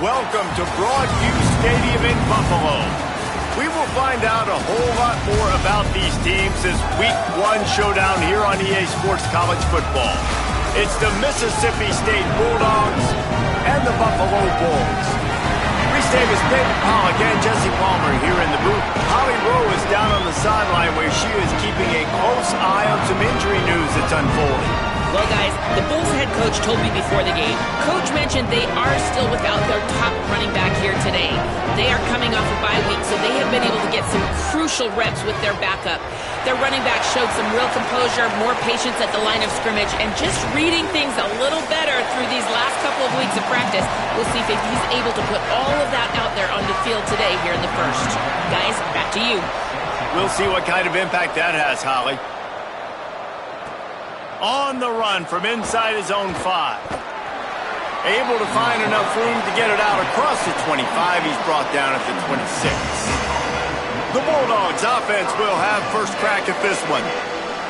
Welcome to Broadview Stadium in Buffalo. We will find out a whole lot more about these teams this Week 1 showdown here on EA Sports College Football. It's the Mississippi State Bulldogs and the Buffalo Bulls. Reese Davis, David Pollock, and Jesse Palmer here in the booth. Holly Rowe is down on the sideline where she is keeping a close eye on some injury news that's unfolding. Well, guys, the Bulls head coach told me before the game. Coach mentioned they are still without their top running back here today. They are coming off a bye week, so they have been able to get some crucial reps with their backup. Their running back showed some real composure, more patience at the line of scrimmage, and just reading things a little better through these last couple of weeks of practice. We'll see if he's able to put all of that out there on the field today here in the first. Guys, back to you. We'll see what kind of impact that has, Holly. On the run from inside his own 5. Able to find enough room to get it out across the 25. He's brought down at the 26. The Bulldogs offense will have first crack at this one.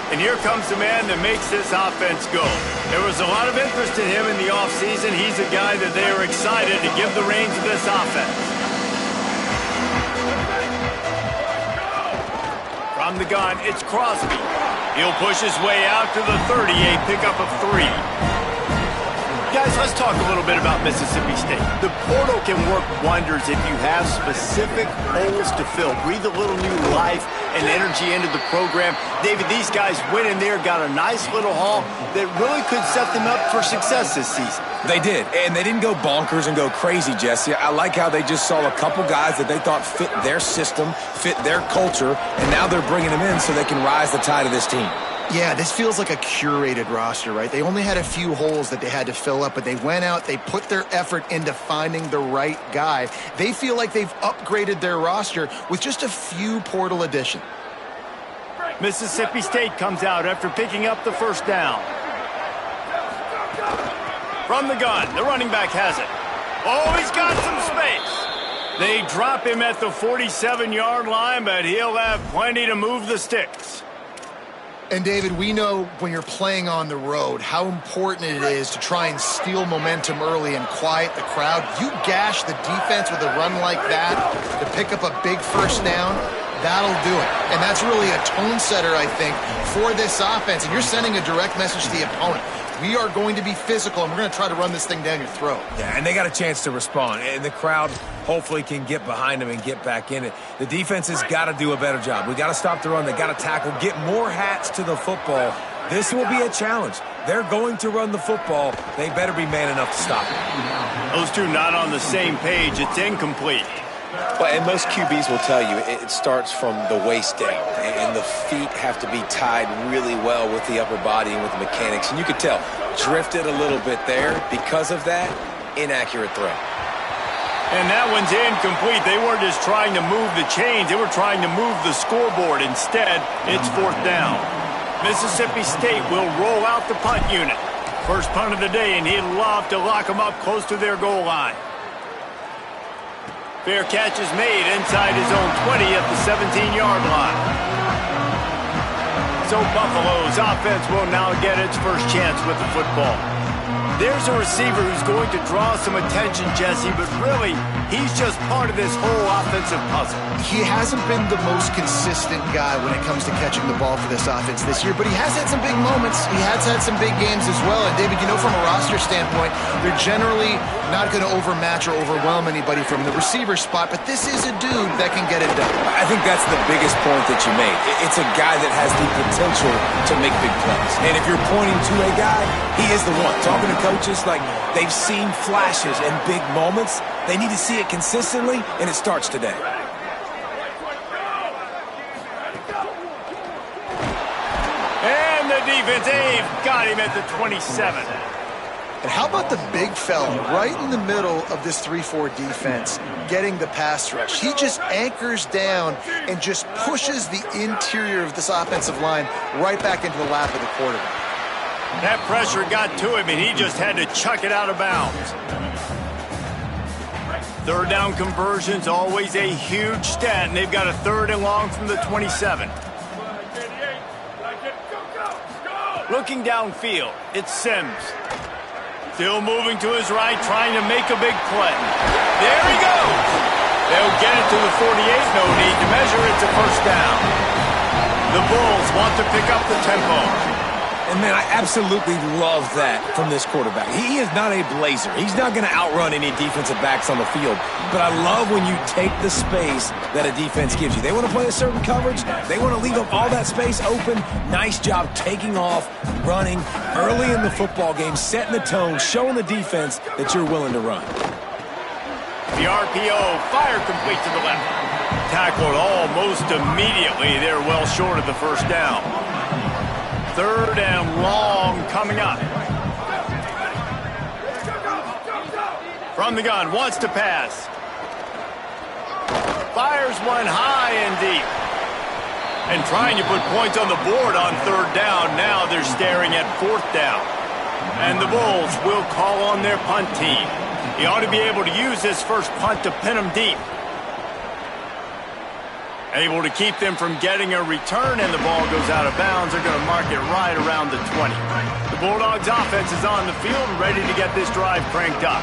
And here comes the man that makes this offense go. There was a lot of interest in him in the offseason. He's a guy that they are excited to give the reins of this offense. From the gun, it's Crosby. He'll push his way out to the 30, a pickup of 3. Guys, let's talk a little bit about Mississippi State. The portal can work wonders if you have specific holes to fill. Breathe a little new life and energy into the program. David, these guys went in there, got a nice little haul that really could set them up for success this season. They did, and they didn't go bonkers and go crazy, Jesse. I like how they just saw a couple guys that they thought fit their system, fit their culture, and now they're bringing them in so they can rise the tide of this team. Yeah, this feels like a curated roster, right? They only had a few holes that they had to fill up, but they went out, they put their effort into finding the right guy. They feel like they've upgraded their roster with just a few portal additions. Mississippi State comes out after picking up the first down. From the gun, the running back has it. Oh, he's got some space. They drop him at the 47-yard line, but he'll have plenty to move the sticks. And, David, we know when you're playing on the road how important it is to try and steal momentum early and quiet the crowd. You gash the defense with a run like that to pick up a big first down, that'll do it. And that's really a tone setter, I think, for this offense. And you're sending a direct message to the opponent. We are going to be physical, and we're going to try to run this thing down your throat. Yeah, and they got a chance to respond, and the crowd hopefully can get behind them and get back in it. The defense has got to do a better job. We got to stop the run. They got to tackle, get more hats to the football. This will be a challenge. They're going to run the football. They better be man enough to stop it. Those two not on the same page. It's incomplete. Well, and most QBs will tell you it starts from the waist down, and the feet have to be tied really well with the upper body and with the mechanics. And you could tell, drifted a little bit there. Because of that, inaccurate throw. And that one's incomplete. They weren't just trying to move the chains. They were trying to move the scoreboard. Instead, it's fourth down. Mississippi State will roll out the punt unit. First punt of the day, and he'd love to lock them up close to their goal line. Fair catch is made inside his own 20 at the 17-yard line. So Buffalo's offense will now get its first chance with the football. There's a receiver who's going to draw some attention, Jesse, but really, he's just part of this whole offensive puzzle. He hasn't been the most consistent guy when it comes to catching the ball for this offense this year, but he has had some big moments. He has had some big games as well. And, David, you know, from a roster standpoint, they're generally not going to overmatch or overwhelm anybody from the receiver spot, but this is a dude that can get it done. I think that's the biggest point that you made. It's a guy that has the potential to make big plays. And if you're pointing to a guy, he is the one. Talking to coaches, like, they've seen flashes and big moments. They need to see it consistently, and it starts today. And the defense, they've got him at the 27. And how about the big fella right in the middle of this 3-4 defense getting the pass rush? He just anchors down and just pushes the interior of this offensive line right back into the lap of the quarterback. That pressure got to him, and he just had to chuck it out of bounds. Third down conversion's always a huge stat, and they've got a third and long from the 27. Looking downfield, it's Sims. Still moving to his right, trying to make a big play. There he goes. They'll get it to the 48. No need to measure. It's a first down. The Bulls want to pick up the tempo. And, man, I absolutely love that from this quarterback. He is not a blazer. He's not going to outrun any defensive backs on the field. But I love when you take the space that a defense gives you. They want to play a certain coverage. They want to leave up all that space open. Nice job taking off, running early in the football game, setting the tone, showing the defense that you're willing to run. The RPO, fire complete to the left. Tackled almost immediately. They're well short of the first down. Third and long coming up. From the gun, wants to pass. Fires one high and deep. And trying to put points on the board on third down. Now they're staring at fourth down. And the Bulls will call on their punt team. He ought to be able to use this first punt to pin them deep. Able to keep them from getting a return, and the ball goes out of bounds. They're going to mark it right around the 20. The Bulldogs offense is on the field, ready to get this drive cranked up.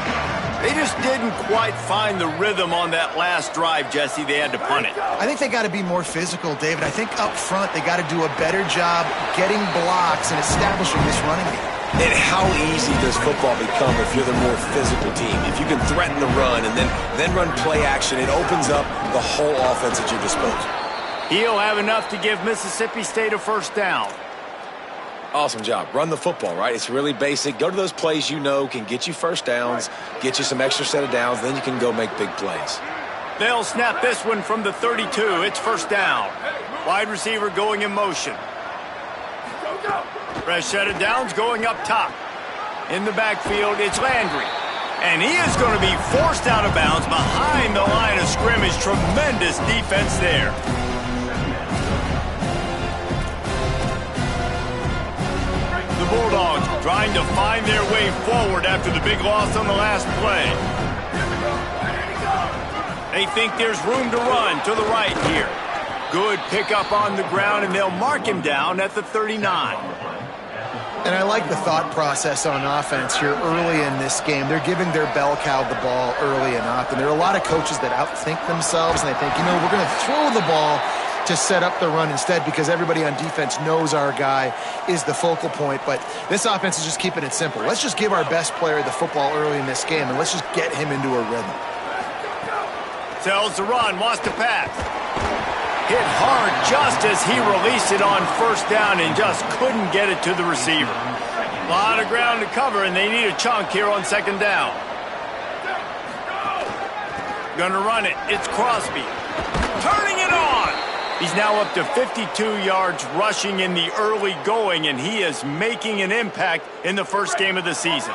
They just didn't quite find the rhythm on that last drive, Jesse. They had to punt it. I think they got to be more physical, David. I think up front they got to do a better job getting blocks and establishing this running game. And how easy does football become if you're the more physical team? If you can threaten the run and then run play action, it opens up the whole offense at your disposal. He'll have enough to give Mississippi State a first down. Awesome job. Run the football, right? It's really basic. Go to those plays you know can get you first downs, get you some extra set of downs, then you can go make big plays. They'll snap this one from the 32. It's first down. Wide receiver going in motion. Fresh set of downs going up top. In the backfield, it's Landry. And he is going to be forced out of bounds behind the line of scrimmage. Tremendous defense there. The Bulldogs trying to find their way forward after the big loss on the last play. They think there's room to run to the right here. Good pickup on the ground, and they'll mark him down at the 39. And I like the thought process on offense here early in this game. They're giving their bell cow the ball early and often. There are a lot of coaches that outthink themselves, and they think, we're going to throw the ball to set up the run instead because everybody on defense knows our guy is the focal point. But this offense is just keeping it simple. Let's just give our best player the football early in this game, and let's just get him into a rhythm. Tells the run, wants to pass. Hit hard just as he released it on first down and just couldn't get it to the receiver. A lot of ground to cover, and they need a chunk here on second down. Gonna run it. It's Crosby. Turning it on. He's now up to 52 yards rushing in the early going, and he is making an impact in the first game of the season.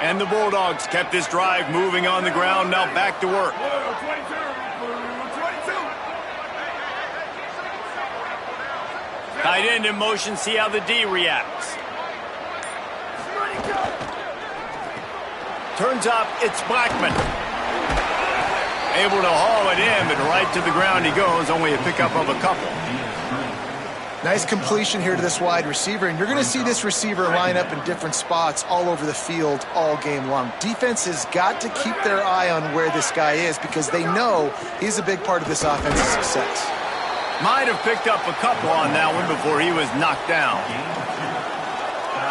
And the Bulldogs kept this drive moving on the ground. Now back to work. Tight end in motion, see how the D reacts. Turns up, it's Blackman. Able to haul it in, but right to the ground he goes, only a pickup of a couple. Nice completion here to this wide receiver, and you're going to see this receiver line up in different spots all over the field all game long. Defense has got to keep their eye on where this guy is because they know he's a big part of this offense's success. Might have picked up a couple on that one before he was knocked down.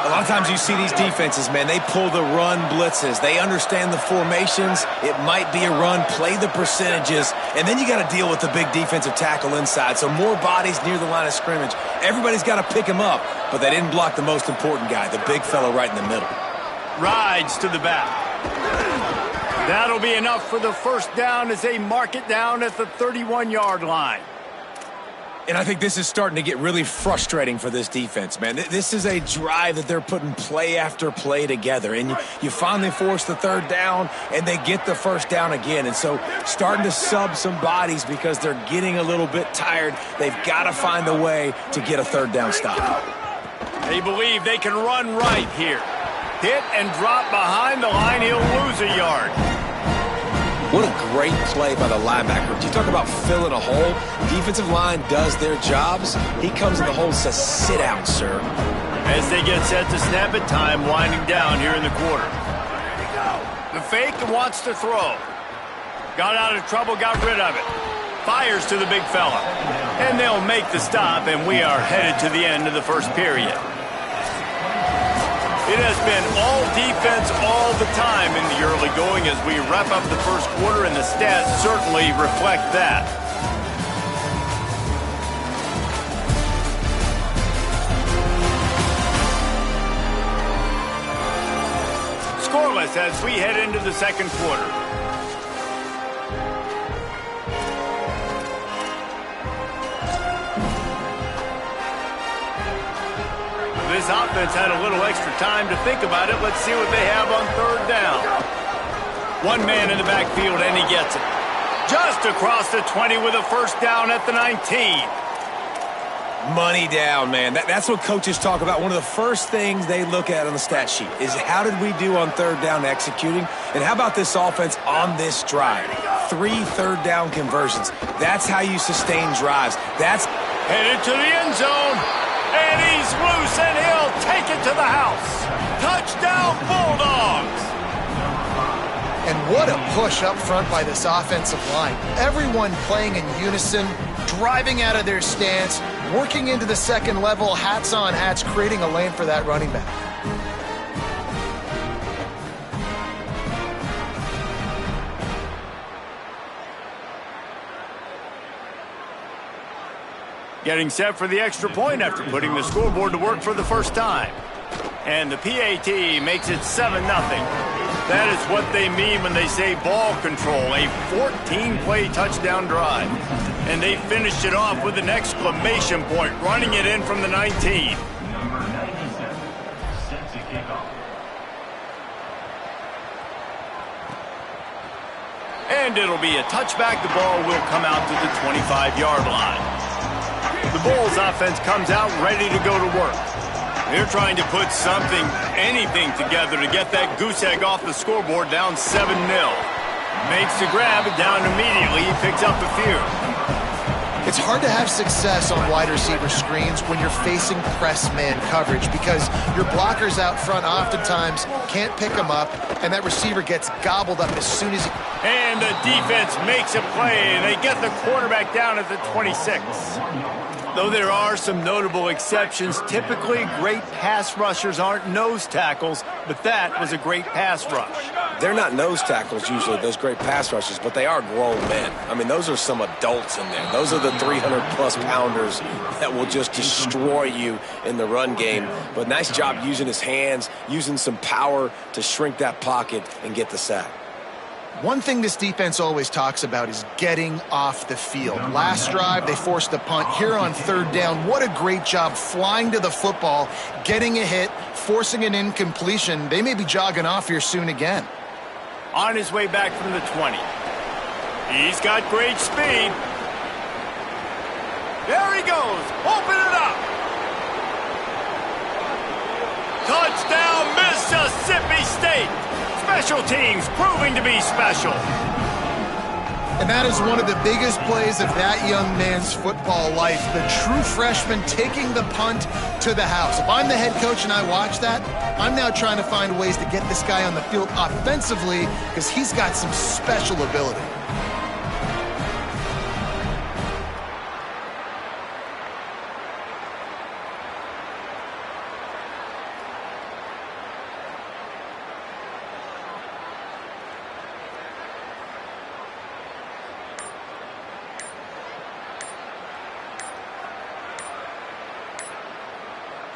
A lot of times you see these defenses, man, they pull the run blitzes. They understand the formations. It might be a run, play the percentages, and then you got to deal with the big defensive tackle inside. So more bodies near the line of scrimmage. Everybody's got to pick him up, but they didn't block the most important guy, the big fella right in the middle. Rides to the back. That'll be enough for the first down as they mark it down at the 31-yard line. And I think this is starting to get really frustrating for this defense, man. This is a drive that they're putting play after play together. And you finally force the third down, and they get the first down again. And so starting to sub some bodies because they're getting a little bit tired. They've got to find a way to get a third down stop. They believe they can run right here. Hit and drop behind the line. He'll lose a yard. What a great play by the linebacker. You talk about filling a hole. Defensive line does their jobs. He comes in the hole and says, sit down, sir. As they get set to snap it, time winding down here in the quarter. The fake wants to throw. Got out of trouble, got rid of it. Fires to the big fella. And they'll make the stop, and we are headed to the end of the first period. It has been all defense all the time in the early going as we wrap up the first quarter, and the stats certainly reflect that. Scoreless as we head into the second quarter. This offense had a little extra time to think about it. Let's see what they have on third down. One man in the backfield, and he gets it. Just across the 20 with a first down at the 19. Money down, man. That's what coaches talk about. One of the first things they look at on the stat sheet is how did we do on third down executing, and how about this offense on this drive? 3 third-down conversions. That's how you sustain drives. That's headed to the end zone. And he's loose, and he'll take it to the house. Touchdown, Bulldogs! And what a push up front by this offensive line. Everyone playing in unison, driving out of their stance, working into the second level, hats on hats, creating a lane for that running back. Getting set for the extra point after putting the scoreboard to work for the first time. And the PAT makes it 7-0. That is what they mean when they say ball control, a 14-play touchdown drive. And they finished it off with an exclamation point, running it in from the 19. And it'll be a touchback. The ball will come out to the 25-yard line. The Bulls offense comes out ready to go to work. They're trying to put something, anything together to get that goose egg off the scoreboard down 7-0. Makes the grab, down immediately. He picks up a few. It's hard to have success on wide receiver screens when you're facing press man coverage because your blockers out front oftentimes can't pick them up, and that receiver gets gobbled up as soon as he... And the defense makes a play, and they get the quarterback down at the 26. Though there are some notable exceptions, typically great pass rushers aren't nose tackles, but that was a great pass rush. They're not nose tackles usually, those great pass rushers, but they are grown men. I mean, those are some adults in there. Those are the 300-plus pounders that will just destroy you in the run game. But nice job using his hands, using some power to shrink that pocket and get the sack. One thing this defense always talks about is getting off the field. Last drive, they forced a punt. Here on third down, what a great job flying to the football, getting a hit, forcing an incompletion. They may be jogging off here soon again. On his way back from the 20. He's got great speed. There he goes. Open it up. Touchdown, Mississippi State. Special teams proving to be special. And that is one of the biggest plays of that young man's football life. The true freshman taking the punt to the house. If I'm the head coach and I watch that, I'm now trying to find ways to get this guy on the field offensively because he's got some special ability.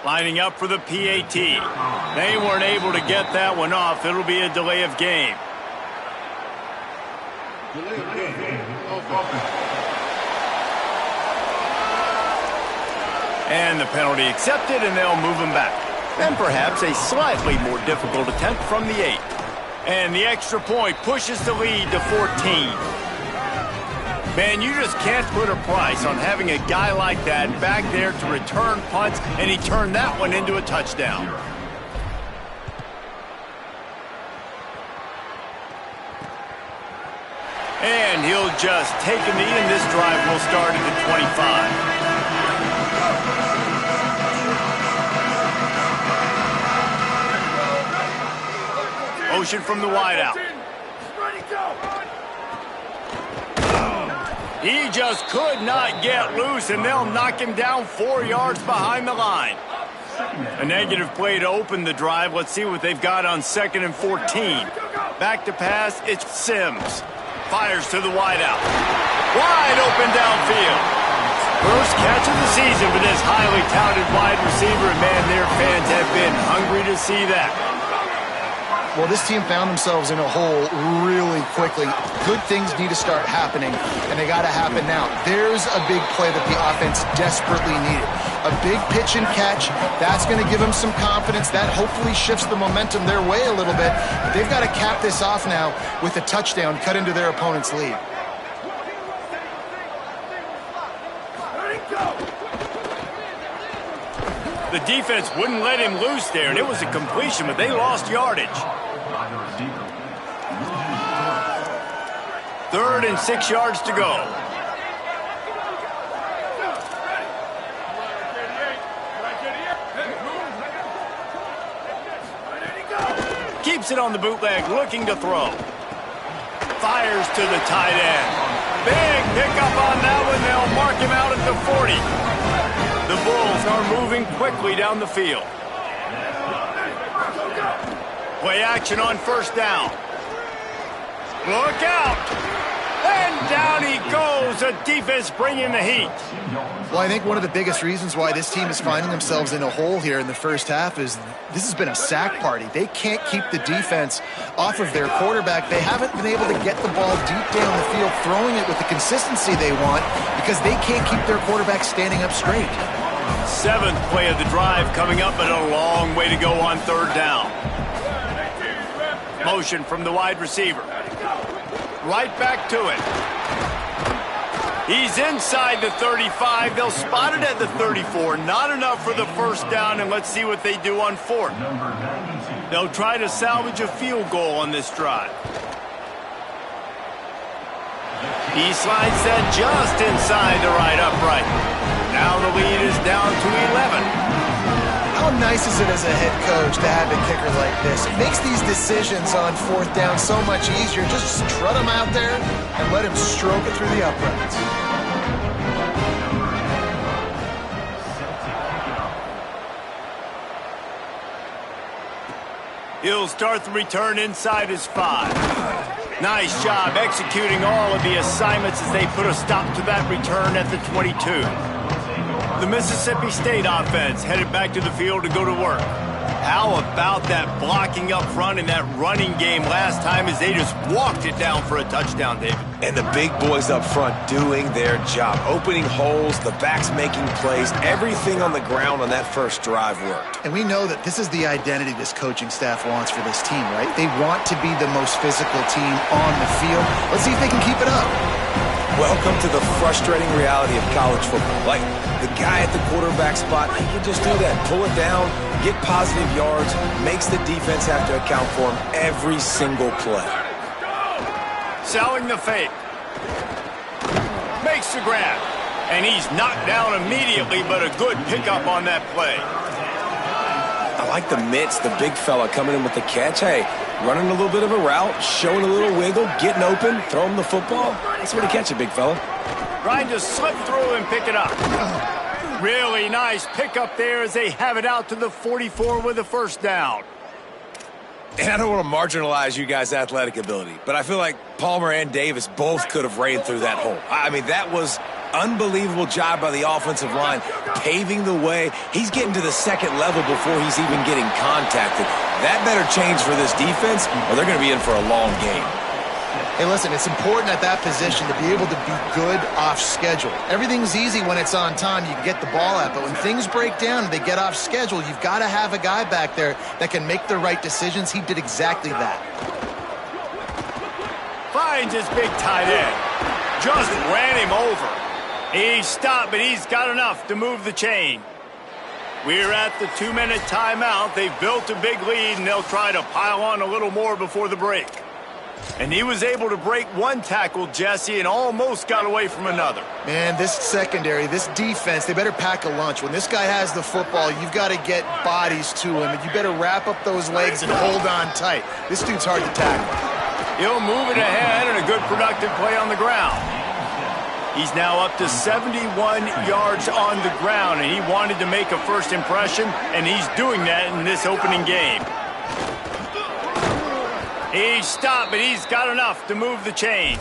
Lining up for the PAT. They weren't able to get that one off. It'll be a delay of game. And the penalty accepted, and they'll move him back. Then perhaps a slightly more difficult attempt from the 8. And the extra point pushes the lead to 14. Man, you just can't put a price on having a guy like that back there to return punts, and he turned that one into a touchdown. And he'll just take a knee, and this drive will start at the 25. Motion from the wideout. He just could not get loose, and they'll knock him down 4 yards behind the line. A negative play to open the drive. Let's see what they've got on 2nd and 14. Back to pass, it's Sims. Fires to the wideout. Wide open downfield. First catch of the season for this highly touted wide receiver, and man, their fans have been hungry to see that. Well, this team found themselves in a hole really quickly. Good things need to start happening, and they got to happen now. There's a big play that the offense desperately needed. A big pitch and catch. That's going to give them some confidence. That hopefully shifts the momentum their way a little bit. But they've got to cap this off now with a touchdown cut into their opponent's lead. The defense wouldn't let him loose there, and it was a completion, but they lost yardage. 3rd and 6 yards to go. Keeps it on the bootleg, looking to throw. Fires to the tight end. Big pickup on that one. They'll mark him out at the 40. The Bulls are moving quickly down the field. Play action on 1st down. Look out! And down he goes. The defense bringing the heat. Well, I think one of the biggest reasons why this team is finding themselves in a hole here in the first half is this has been a sack party. They can't keep the defense off of their quarterback. They haven't been able to get the ball deep down the field, throwing it with the consistency they want because they can't keep their quarterback standing up straight. 7th play of the drive coming up, but a long way to go on 3rd down. Motion from the wide receiver. Right back to it. He's inside the 35. They'll spot it at the 34. Not enough for the 1st down, and let's see what they do on 4th. They'll try to salvage a field goal on this drive. He slides that just inside the right upright. Now the lead is down to 11. How nice is it as a head coach to have a kicker like this? It makes these decisions on 4th down so much easier. Just strut him out there and let him stroke it through the uprights. He'll start the return inside his 5. Nice job executing all of the assignments as they put a stop to that return at the 22. The Mississippi State offense headed back to the field to go to work. How about that blocking up front and that running game last time as they just walked it down for a touchdown, David? And the big boys up front doing their job, opening holes, the backs making plays, everything on the ground on that first drive worked. And we know that this is the identity this coaching staff wants for this team, right? They want to be the most physical team on the field. Let's see if they can keep it up. Welcome to the frustrating reality of college football. Like, the guy at the quarterback spot, he can just do that. Pull it down, get positive yards, makes the defense have to account for him every single play. Selling the fake. Makes the grab. And he's knocked down immediately, but a good pickup on that play. I like the mitts, the big fella coming in with the catch. Hey, running a little bit of a route, showing a little wiggle, getting open, throw him the football. That's where to catch it, big fella. Trying to slip through and pick it up. Really nice pickup there as they have it out to the 44 with a 1st down. And I don't want to marginalize you guys' athletic ability, but I feel like Palmer and Davis both could have ran through that hole. I mean, that was unbelievable job by the offensive line, paving the way. He's getting to the 2nd level before he's even getting contacted. That better change for this defense, or they're going to be in for a long game. Hey, listen, it's important at that position to be able to be good off schedule. Everything's easy when it's on time. You can get the ball out, but when things break down and they get off schedule, you've got to have a guy back there that can make the right decisions. He did exactly that. Finds his big tight end. Just ran him over. He stopped, but he's got enough to move the chain. We're at the 2-minute timeout. They've built a big lead, and they'll try to pile on a little more before the break. And he was able to break one tackle, Jesse, and almost got away from another. Man, this secondary, this defense, they better pack a lunch. When this guy has the football, you've got to get bodies to him, and you better wrap up those legs and hold on tight. This dude's hard to tackle. He'll move it ahead, and a good productive play on the ground. He's now up to 71 yards on the ground, and he wanted to make a first impression, and he's doing that in this opening game. He's stopped, but he's got enough to move the chain.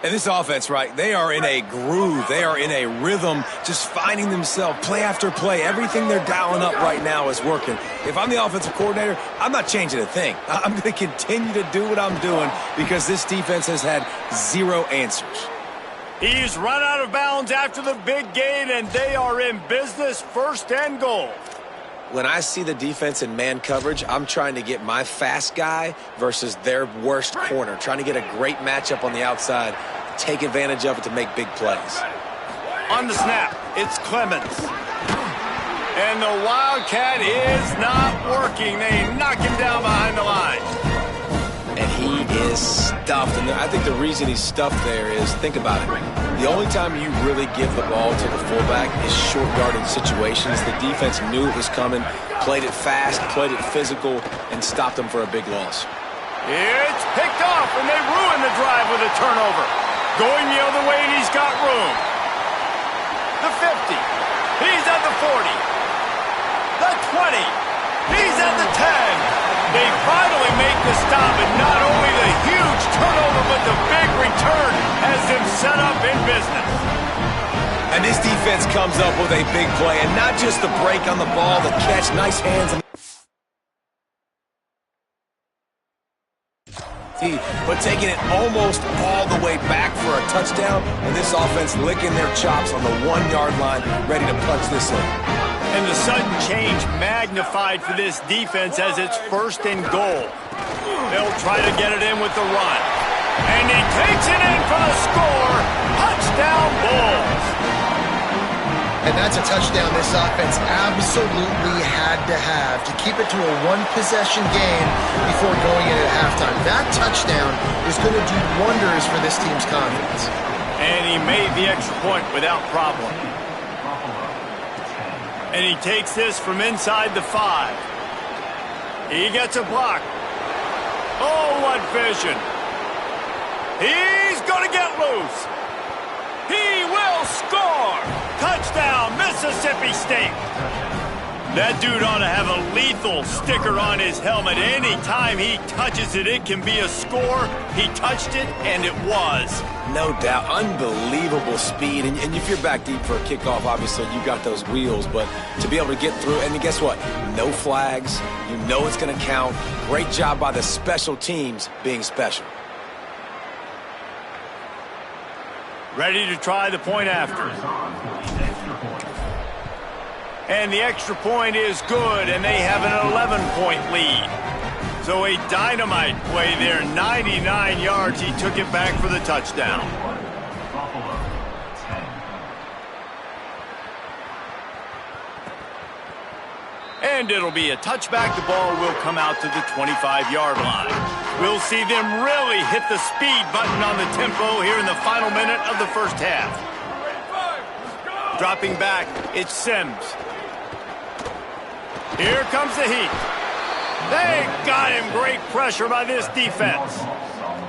And this offense, right, they are in a groove. They are in a rhythm, just finding themselves play after play. Everything they're dialing up right now is working. If I'm the offensive coordinator, I'm not changing a thing. I'm going to continue to do what I'm doing because this defense has had zero answers. He's run out of bounds after the big gain, and they are in business, 1st and goal. When I see the defense in man coverage, I'm trying to get my fast guy versus their worst corner, trying to get a great matchup on the outside, take advantage of it to make big plays. On the snap, it's Clemens. And the Wildcat is not working. They knock him down behind the line. And he is stuffed. And I think the reason he's stuffed there is, think about it. The only time you really give the ball to the fullback is short yardage situations. The defense knew it was coming, played it fast, played it physical, and stopped them for a big loss. It's picked off, and they ruin the drive with a turnover. Going the other way, and he's got room. The 50. He's at the 40. The 20. He's at the 10. They finally make the stop, and not only the huge turnover, but the big return has them set up in business. And this defense comes up with a big play, and not just the break on the ball, the catch, nice hands. But taking it almost all the way back for a touchdown, and this offense licking their chops on the 1-yard line, ready to punch this in. And the sudden change magnified for this defense as it's 1st and goal. They'll try to get it in with the run. And he takes it in for the score. Touchdown, Bulls. And that's a touchdown this offense absolutely had to have to keep it to a one-possession game before going in at halftime. That touchdown is going to do wonders for this team's confidence. And he made the extra point without problem. And he takes this from inside the 5. He gets a block. Oh, what vision. He's going to get loose. He will score. Touchdown, Mississippi State. That dude ought to have a lethal sticker on his helmet. Anytime he touches it, it can be a score. He touched it, and it was. No doubt. Unbelievable speed. And if you're back deep for a kickoff, obviously you got those wheels. But to be able to get through, and guess what? No flags. You know it's going to count. Great job by the special teams being special. Ready to try the point after. And the extra point is good, and they have an 11-point lead. So a dynamite play there, 99 yards. He took it back for the touchdown. And it'll be a touchback. The ball will come out to the 25-yard line. We'll see them really hit the speed button on the tempo here in the final minute of the first half. Dropping back, it's Sims. Here comes the heat. They got him. Great pressure by this defense.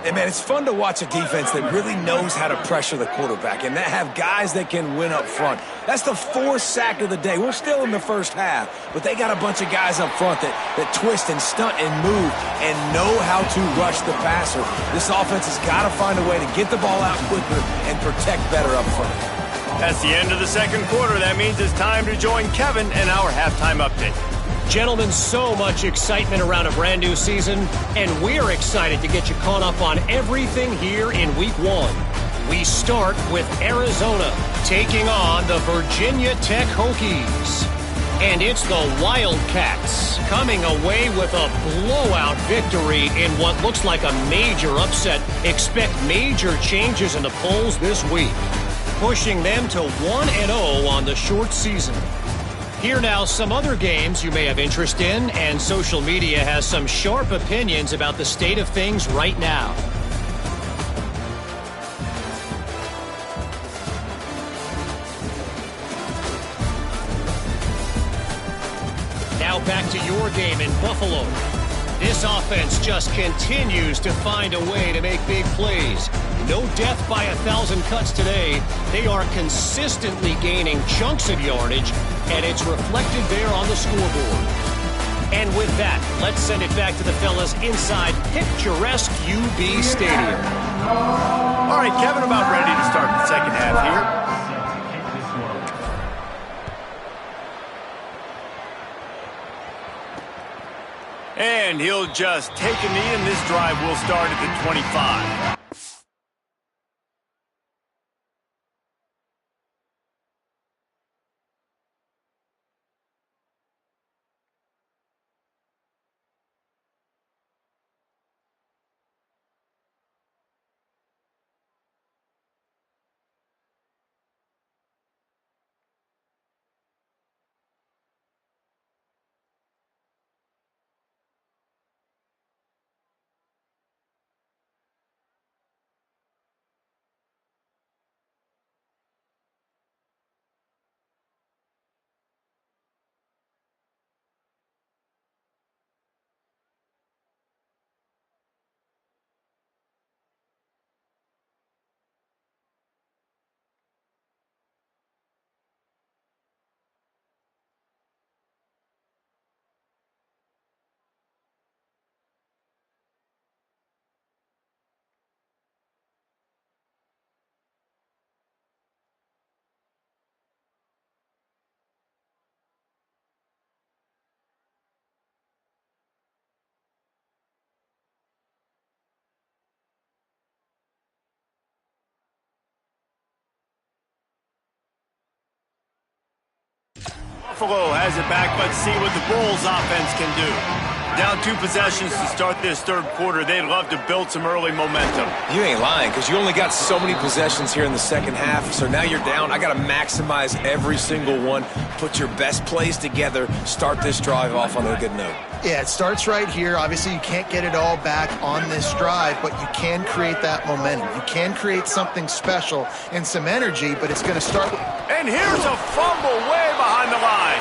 Hey, man, it's fun to watch a defense that really knows how to pressure the quarterback and that have guys that can win up front. That's the 4th sack of the day. We're still in the first half, but they got a bunch of guys up front that twist and stunt and move and know how to rush the passer. This offense has got to find a way to get the ball out quicker and protect better up front. That's the end of the second quarter. That means it's time to join Kevin in our halftime update. Gentlemen, so much excitement around a brand new season, and we're excited to get you caught up on everything here in Week 1. We start with Arizona taking on the Virginia Tech Hokies. And it's the Wildcats coming away with a blowout victory in what looks like a major upset. Expect major changes in the polls this week, pushing them to 1-0 on the short season. Here now, some other games you may have interest in, and social media has some sharp opinions about the state of things right now. Now back to your game in Buffalo. This offense just continues to find a way to make big plays. No death by 1,000 cuts today. They are consistently gaining chunks of yardage, and it's reflected there on the scoreboard. And with that, let's send it back to the fellas inside picturesque UB Stadium. All right, Kevin, about ready to start the second half here. And he'll just take a knee, and this drive will start at the 25. Buffalo has it back. Let's see what the Bulls offense can do. Down 2 possessions to start this third quarter. They'd love to build some early momentum. You ain't lying, because you only got so many possessions here in the second half, so now you're down. I got to maximize every single one, put your best plays together, start this drive off on a good note. Yeah, it starts right here. Obviously, you can't get it all back on this drive, but you can create that momentum. You can create something special and some energy, but it's going to start with... And here's a fumble way behind the line.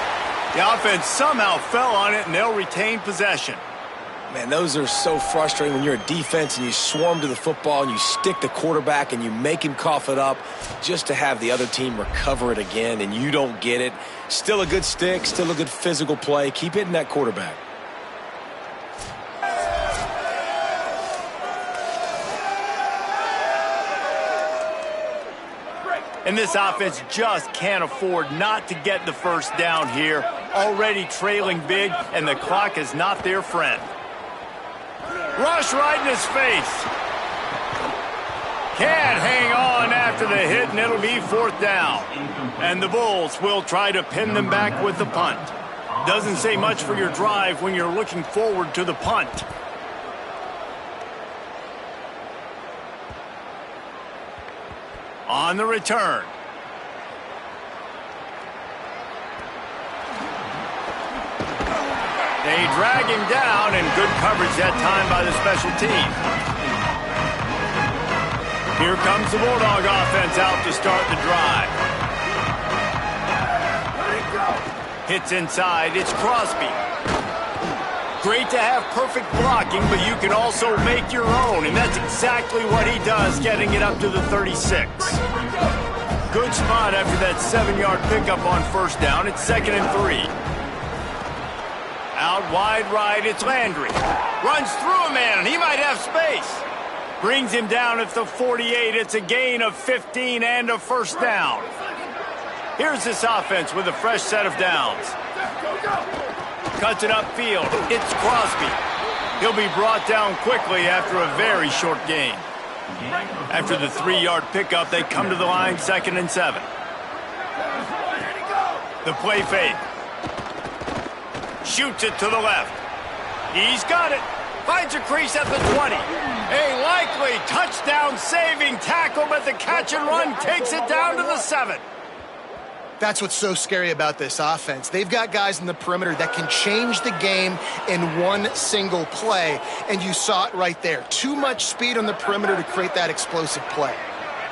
The offense somehow fell on it, and they'll retain possession. Man, those are so frustrating when you're a defense and you swarm to the football and you stick the quarterback and you make him cough it up just to have the other team recover it again, and you don't get it. Still a good stick, still a good physical play. Keep hitting that quarterback. And this offense just can't afford not to get the first down here. Already trailing big, and the clock is not their friend. Rush right in his face. Can't hang on after the hit, and it'll be 4th down. And the Bulls will try to pin them back with the punt. Doesn't say much for your drive when you're looking forward to the punt. On the return. They drag him down, and good coverage that time by the special team. Here comes the Bulldog offense out to start the drive. Hits inside. It's Crosby. Great to have perfect blocking, but you can also make your own, and that's exactly what he does, getting it up to the 36. Good spot after that 7-yard pickup on first down. It's 2nd and 3. Out wide right, it's Landry. Runs through a man, and he might have space. Brings him down at the 48. It's a gain of 15 and a first down. Here's this offense with a fresh set of downs. Cuts it upfield. It's Crosby. He'll be brought down quickly after a very short gain. After the 3-yard pickup, they come to the line, 2nd and 7. The play fake. Shoots it to the left. He's got it. Finds a crease at the 20. A likely touchdown-saving tackle, but the catch and run takes it down to the 7. That's what's so scary about this offense. They've got guys in the perimeter that can change the game in one single play, and you saw it right there. Too much speed on the perimeter to create that explosive play.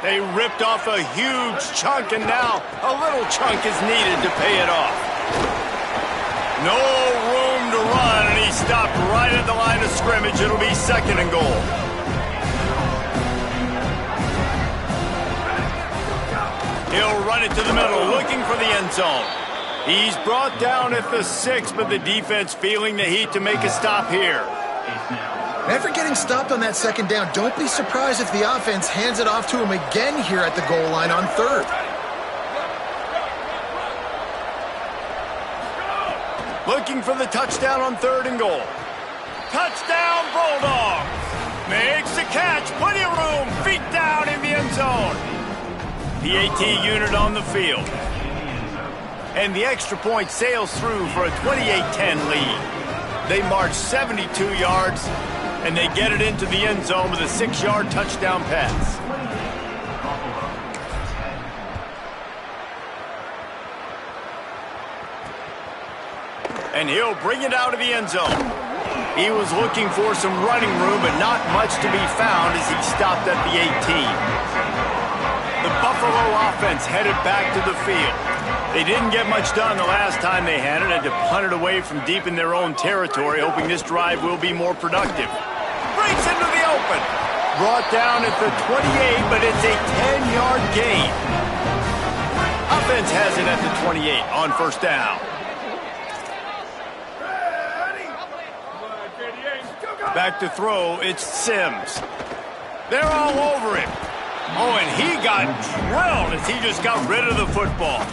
They ripped off a huge chunk, and now a little chunk is needed to pay it off. No room to run, and he stopped right at the line of scrimmage. It'll be 2nd and goal. He'll run it to the middle, looking for the end zone. He's brought down at the 6, but the defense feeling the heat to make a stop here. Never getting stopped on that 2nd down. Don't be surprised if the offense hands it off to him again here at the goal line on 3rd. Looking for the touchdown on 3rd and goal. Touchdown, Bulldogs! Makes the catch, plenty of room, feet down in the end zone. PAT unit on the field. And the extra point sails through for a 28-10 lead. They march 72 yards, and they get it into the end zone with a 6-yard touchdown pass. And he'll bring it out of the end zone. He was looking for some running room, but not much to be found as he stopped at the 18. The Buffalo offense headed back to the field. They didn't get much done the last time they had it. Had to punt it away from deep in their own territory, hoping this drive will be more productive. Breaks into the open. Brought down at the 28, but it's a 10-yard gain. Offense has it at the 28 on 1st down. Back to throw, it's Sims. They're all over him. Oh, and he got drilled as he just got rid of the football.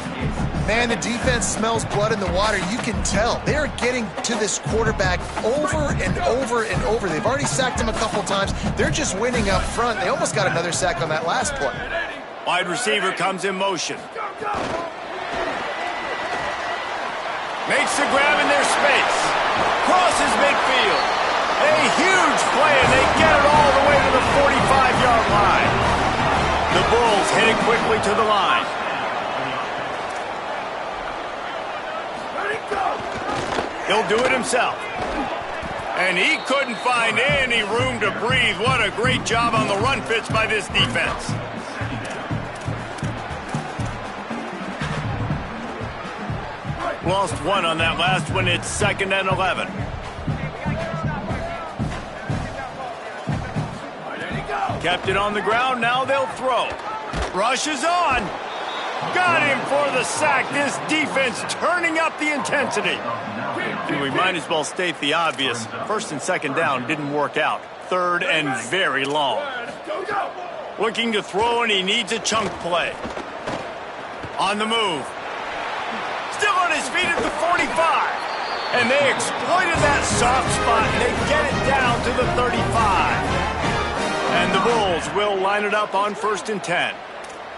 Man, the defense smells blood in the water. You can tell. They're getting to this quarterback over and over and over. They've already sacked him a couple times. They're just winning up front. They almost got another sack on that last play. Wide receiver comes in motion. Makes the grab in their space. Crosses midfield. A huge play, and they get it all the way to the 45-yard line. The Bulls heading quickly to the line. He'll do it himself. And he couldn't find any room to breathe. What a great job on the run fits by this defense. Lost one on that last one. It's 2nd and 11. Kept it on the ground. Now they'll throw. Rush is on. Got him for the sack. This defense turning up the intensity. We might as well state the obvious. 1st and 2nd down didn't work out. 3rd and very long. Looking to throw, and he needs a chunk play. On the move. Still on his feet at the 45. And they exploited that soft spot, and they get it down to the 35. And the Bulls will line it up on 1st and 10.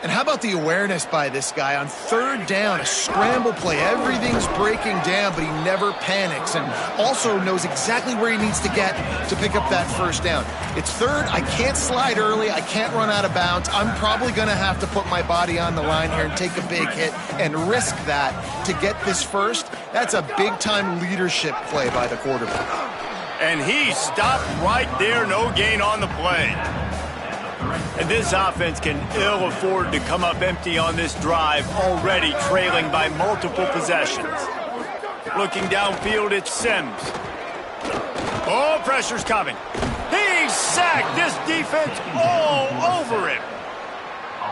And how about the awareness by this guy on 3rd down, a scramble play. Everything's breaking down, but he never panics and also knows exactly where he needs to get to pick up that 1st down. It's 3rd. I can't slide early. I can't run out of bounds. I'm probably going to have to put my body on the line here and take a big hit and risk that to get this 1st. That's a big-time leadership play by the quarterback. And he stopped right there. No gain on the play. And this offense can ill afford to come up empty on this drive, already trailing by multiple possessions. Looking downfield, it's Sims. Oh, pressure's coming. He's sacked. This defense all over him.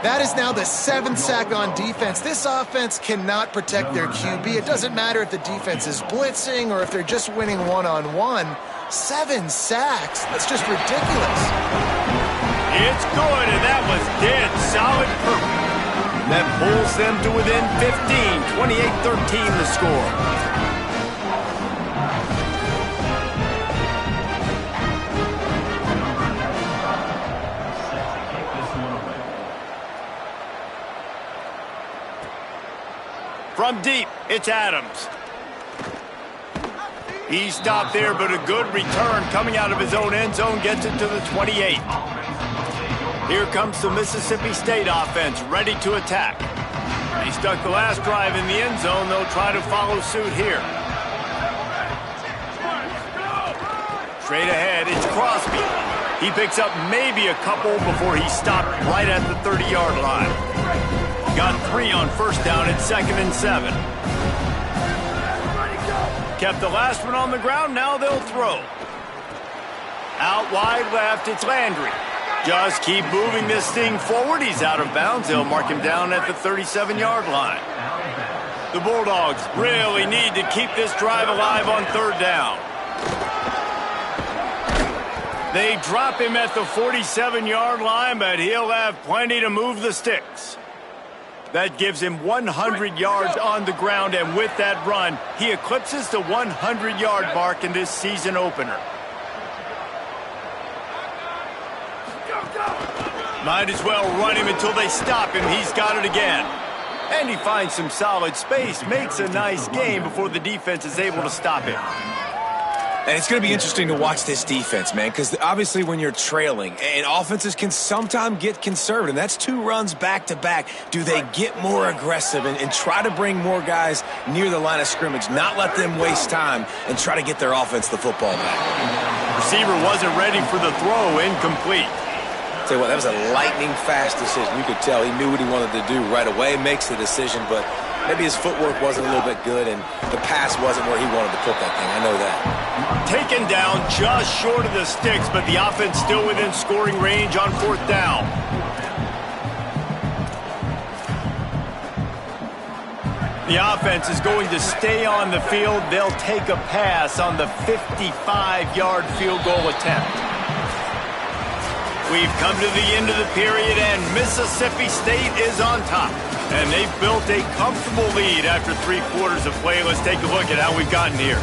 That is now the 7th sack on defense. This offense cannot protect their QB. It doesn't matter if the defense is blitzing or if they're just winning one-on-one. 7 sacks. That's just ridiculous. It's good, and that was dead solid purple. That pulls them to within 15, 28-13 the score. From deep, it's Adams. He stopped there, but a good return coming out of his own end zone gets it to the 28. Here comes the Mississippi State offense, ready to attack. He stuck the last drive in the end zone. They'll try to follow suit here. Straight ahead, it's Crosby. He picks up maybe a couple before he stopped right at the 30-yard line. Got 3 on first down at 2nd and 7. Kept the last one on the ground. Now they'll throw. Out wide left, it's Landry. Just keep moving this thing forward. He's out of bounds. They'll mark him down at the 37-yard line. The Bulldogs really need to keep this drive alive on 3rd down. They drop him at the 47-yard line, but he'll have plenty to move the sticks. That gives him 100 yards on the ground, and with that run, he eclipses the 100-yard mark in this season opener. Might as well run him until they stop him. He's got it again. And he finds some solid space, makes a nice game before the defense is able to stop him. And it's going to be interesting to watch this defense, man, because obviously when you're trailing, and offenses can sometimes get conservative, and that's 2 runs back-to-back. Do they get more aggressive and try to bring more guys near the line of scrimmage, not let them waste time, and try to get their offense the football back? Receiver wasn't ready for the throw, incomplete. Tell you what, that was a lightning-fast decision. You could tell he knew what he wanted to do right away, makes the decision, but maybe his footwork wasn't a little bit good, and the pass wasn't where he wanted to put that thing. I know that. Taken down just short of the sticks, but the offense still within scoring range on 4th down. The offense is going to stay on the field. They'll take a pass on the 55-yard field goal attempt. We've come to the end of the period, and Mississippi State is on top. And they've built a comfortable lead after 3 quarters of play. Let's take a look at how we've gotten here.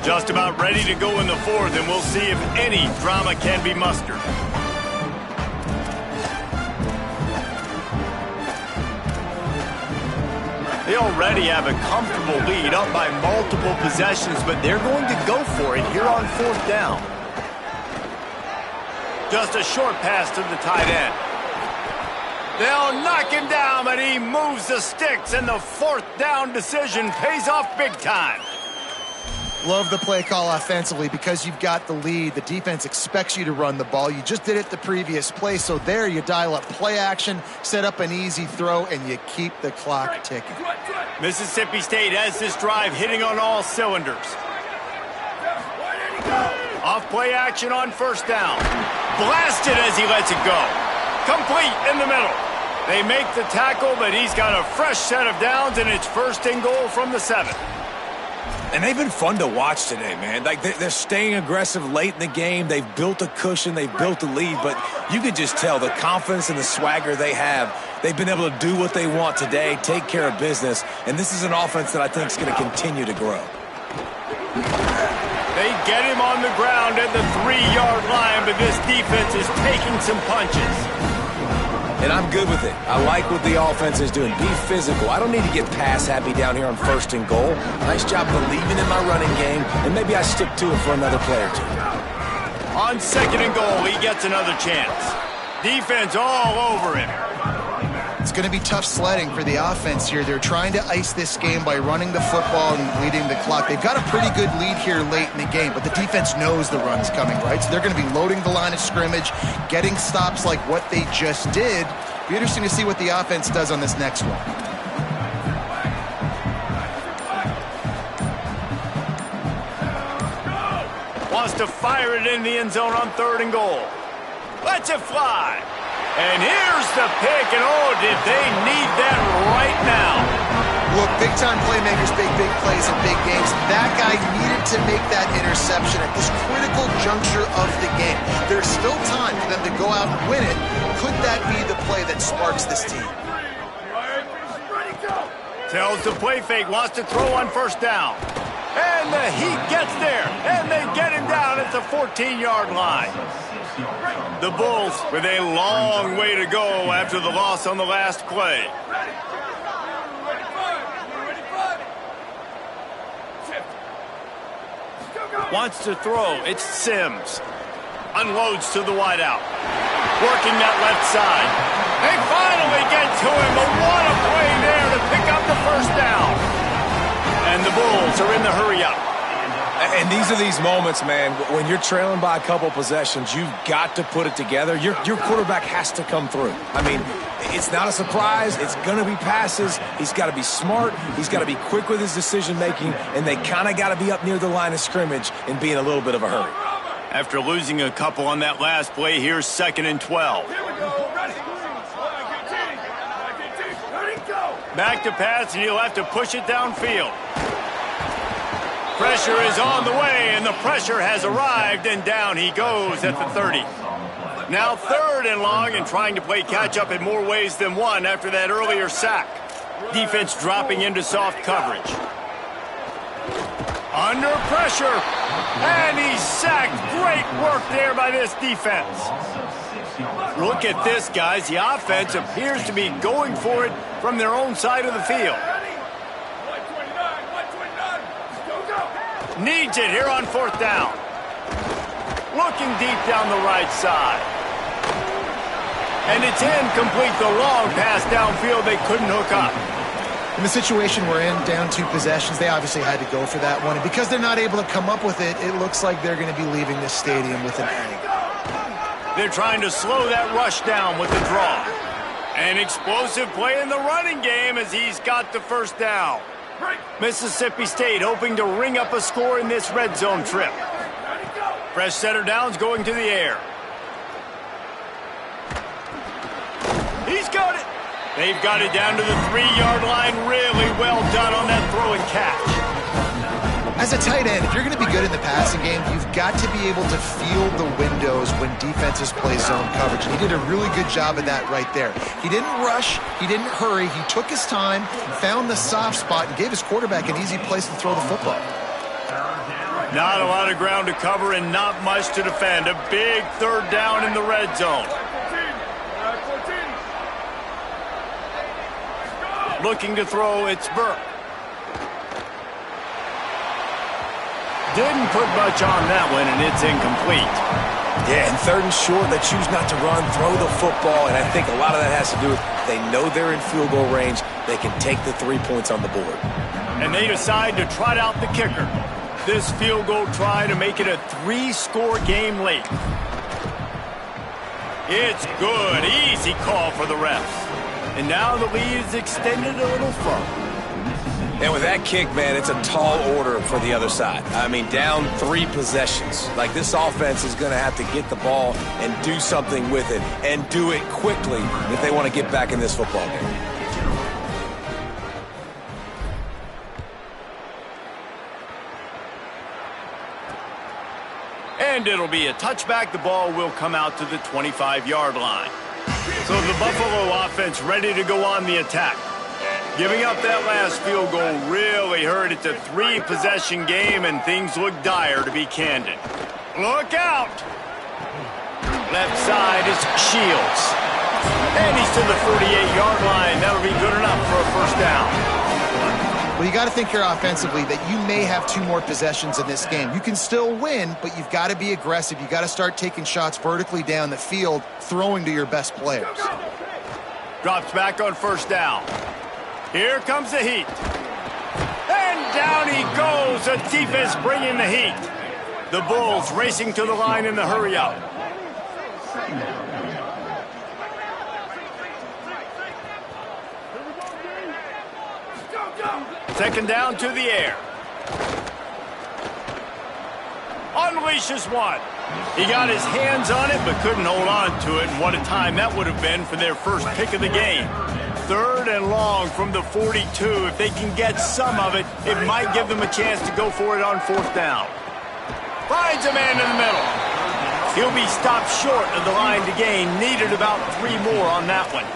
Just about ready to go in the 4th, and we'll see if any drama can be mustered. They already have a comfortable lead, up by multiple possessions, but they're going to go for it here on 4th down. Just a short pass to the tight end. They'll knock him down, but he moves the sticks, and the 4th down decision pays off big time. Love the play call offensively because you've got the lead. The defense expects you to run the ball. You just did it the previous play, so there you dial up play action, set up an easy throw, and you keep the clock ticking. Mississippi State has this drive hitting on all cylinders. Off play action on 1st down. Blasted as he lets it go. Complete in the middle. They make the tackle, but he's got a fresh set of downs, and it's 1st and goal from the 7. And they've been fun to watch today, man. Like, they're staying aggressive late in the game. They've built a cushion. They've built a lead. But you can just tell the confidence and the swagger they have. They've been able to do what they want today, take care of business. And this is an offense that I think is going to continue to grow. They get him on the ground at the 3-yard line, but this defense is taking some punches. And I'm good with it. I like what the offense is doing. Be physical. I don't need to get pass happy down here on 1st and goal. Nice job believing in my running game, and maybe I stick to it for another play or 2. On 2nd and goal, he gets another chance. Defense all over him. It's going to be tough sledding for the offense here. They're trying to ice this game by running the football and leading the clock. They've got a pretty good lead here late in the game, but the defense knows the run's coming, right? So they're going to be loading the line of scrimmage, getting stops like what they just did. Be interesting to see what the offense does on this next one. Wants to fire it in the end zone on 3rd and goal. Lets it fly. And here's the pick, and oh, did they need that right now. Look, big-time playmakers make big plays in big games. That guy needed to make that interception at this critical juncture of the game. There's still time for them to go out and win it. Could that be the play that sparks this team? Tells the play fake, wants to throw on 1st down. And the Heat gets there, and they get him down at the 14-yard line. The Bulls with a long way to go after the loss on the last play. Wants to throw. It's Sims. Unloads to the wideout. Working that left side. They finally get to him, but what a play there to pick up the first down. And the Bulls are in the hurry-up. And these are these moments, man, when you're trailing by a couple possessions, you've got to put it together. Your quarterback has to come through. I mean, it's not a surprise. It's going to be passes. He's got to be smart. He's got to be quick with his decision-making, and they kind of got to be up near the line of scrimmage and be in a little bit of a hurry. After losing a couple on that last play, here's 2nd and 12. Back to pass, and he'll have to push it downfield. Pressure is on the way, and the pressure has arrived, and down he goes at the 30. Now 3rd and long, and trying to play catch-up in more ways than one after that earlier sack. Defense dropping into soft coverage. Under pressure, and he's sacked. Great work there by this defense. Look at this, guys. The offense appears to be going for it from their own side of the field. Needs it here on 4th down. Looking deep down the right side. And it's incomplete. The long pass downfield they couldn't hook up. In the situation we're in, down 2 possessions, they obviously had to go for that one. And because they're not able to come up with it, it looks like they're going to be leaving this stadium with an A. They're trying to slow that rush down with the draw. An explosive play in the running game as he's got the first down. Mississippi State hoping to ring up a score in this red zone trip. Fresh setter downs going to the air. He's got it. They've got it down to the 3-yard line. Really well done on that throw and catch. As a tight end, if you're going to be good in the passing game, you've got to be able to feel the windows when defenses play zone coverage. And he did a really good job of that right there. He didn't rush. He didn't hurry. He took his time, found the soft spot, and gave his quarterback an easy place to throw the football. Not a lot of ground to cover and not much to defend. A big 3rd down in the red zone. Looking to throw, it's Burke. Didn't put much on that one, and it's incomplete. Yeah, and 3rd and short, they choose not to run, throw the football, and I think a lot of that has to do with they know they're in field goal range. They can take the 3 points on the board. And they decide to trot out the kicker. This field goal try to make it a 3-score game late. It's good. Easy call for the refs. And now the lead is extended a little further. And with that kick, man, it's a tall order for the other side. I mean, down 3 possessions. Like, this offense is going to have to get the ball and do something with it, and do it quickly if they want to get back in this football game. And it'll be a touchback. The ball will come out to the 25-yard line. So the Buffalo offense ready to go on the attack. Giving up that last field goal really hurt. It's a 3-possession game, and things look dire, to be candid. Look out! Left side is Shields. And he's to the 48-yard line. That'll be good enough for a first down. Well, you got to think here offensively that you may have 2 more possessions in this game. You can still win, but you've got to be aggressive. You got to start taking shots vertically down the field, throwing to your best players. Drops back on first down. Here comes the heat. And down he goes. The defense bringing the heat. The Bulls racing to the line in the hurry-up. Second down to the air. Unleashes one. He got his hands on it, but couldn't hold on to it. And what a time that would have been for their first pick of the game. 3rd and long from the 42. If they can get some of it, it might give them a chance to go for it on 4th down. Finds a man in the middle. He'll be stopped short of the line to gain. Needed about 3 more on that one.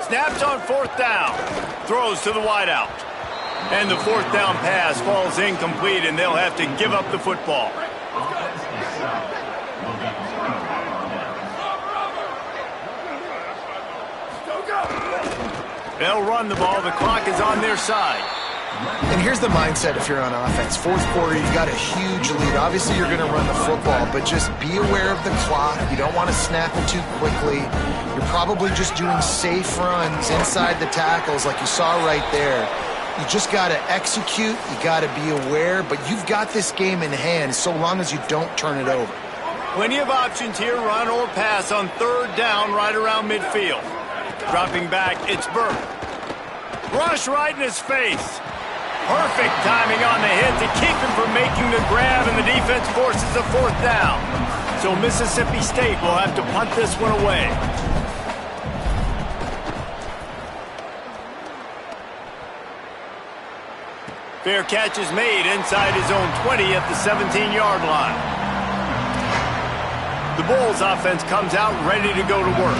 Snaps on 4th down. Throws to the wideout. And the 4th down pass falls incomplete, and they'll have to give up the football. They'll run the ball. The clock is on their side. And here's the mindset if you're on offense. Fourth quarter, you've got a huge lead. Obviously, you're going to run the football, but just be aware of the clock. You don't want to snap it too quickly. You're probably just doing safe runs inside the tackles like you saw right there. You just got to execute. You got to be aware, but you've got this game in hand so long as you don't turn it over. Plenty of options here, run or pass on third down right around midfield. Dropping back, it's Burke. Rush right in his face. Perfect timing on the hit to keep him from making the grab, and the defense forces a fourth down. So Mississippi State will have to punt this one away. Fair catch is made inside his own 20 at the 17-yard line. The Bulls offense comes out ready to go to work.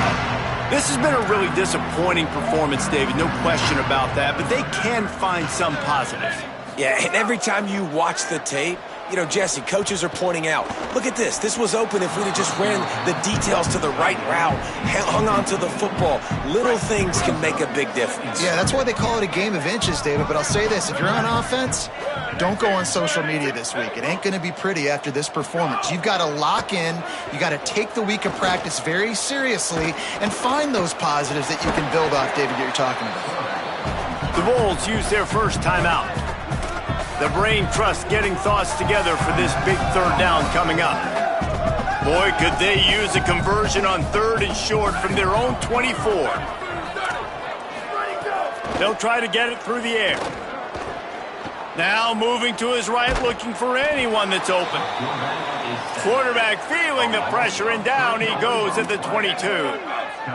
This has been a really disappointing performance, David, no question about that, but they can find some positives. Yeah, and every time you watch the tape, you know, Jesse, coaches are pointing out, look at this. This was open if we'd have just ran the details to the right route, hung on to the football. Little things can make a big difference. Yeah, that's why they call it a game of inches, David. But I'll say this, if you're on offense, don't go on social media this week. It ain't going to be pretty after this performance. You've got to lock in. You got to take the week of practice very seriously and find those positives that you can build off, David, that you're talking about. The Bulls use their first timeout. The brain trust getting thoughts together for this big third down coming up. Boy, could they use a conversion on third and short from their own 24. They'll try to get it through the air. Now moving to his right, looking for anyone that's open. Quarterback feeling the pressure, and down he goes at the 22.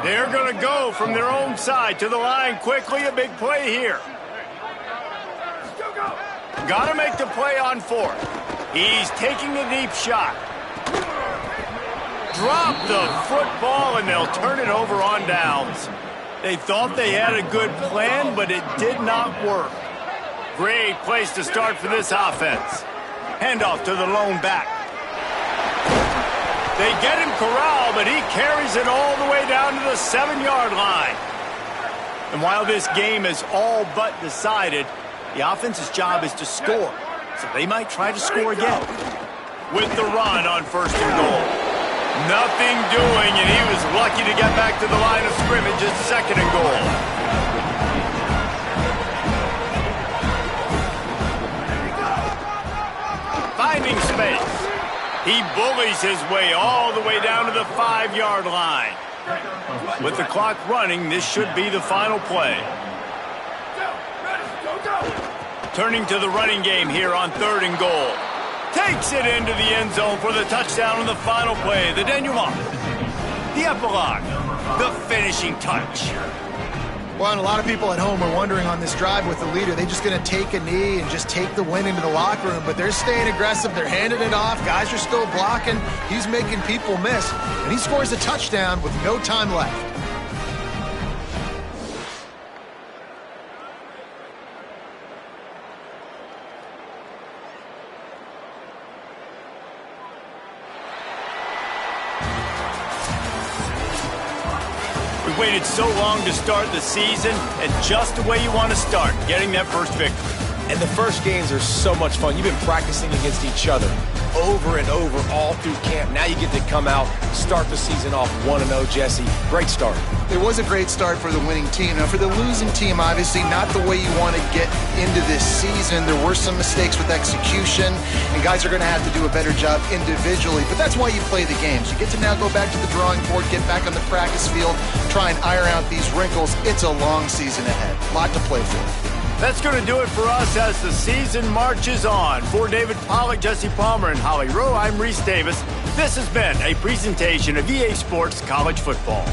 They're going to go from their own side to the line quickly. A big play here. Got to make the play on fourth. He's taking a deep shot. Drop the football, and they'll turn it over on downs. They thought they had a good plan, but it did not work. Great place to start for this offense. Handoff to the lone back. They get him corralled, but he carries it all the way down to the 7-yard line. And while this game is all but decided, the offense's job is to score, so they might try to score again. With the run on first and goal. Nothing doing, and he was lucky to get back to the line of scrimmage at second and goal. Finding space. He bullies his way all the way down to the 5-yard line. With the clock running, this should be the final play. Turning to the running game here on third and goal. Takes it into the end zone for the touchdown on the final play. The denouement. The epilogue. The finishing touch. Well, and a lot of people at home are wondering on this drive with the leader, they just going to take a knee and just take the win into the locker room, but they're staying aggressive. They're handing it off. Guys are still blocking. He's making people miss, and he scores a touchdown with no time left. Waited so long to start the season, and just the way you want to start, getting that first victory. And the first games are so much fun. You've been practicing against each other over and over all through camp. Now you get to come out, start the season off 1-0, Jesse. Great start. It was a great start for the winning team. Now, for the losing team, obviously not the way you want to get into this season. There were some mistakes with execution, and guys are going to have to do a better job individually. But that's why you play the games. You get to now go back to the drawing board, get back on the practice field, try and iron out these wrinkles. It's a long season ahead. A lot to play for. That's going to do it for us as the season marches on. For David Pollack, Jesse Palmer, and Holly Rowe, I'm Reese Davis. This has been a presentation of EA Sports College Football.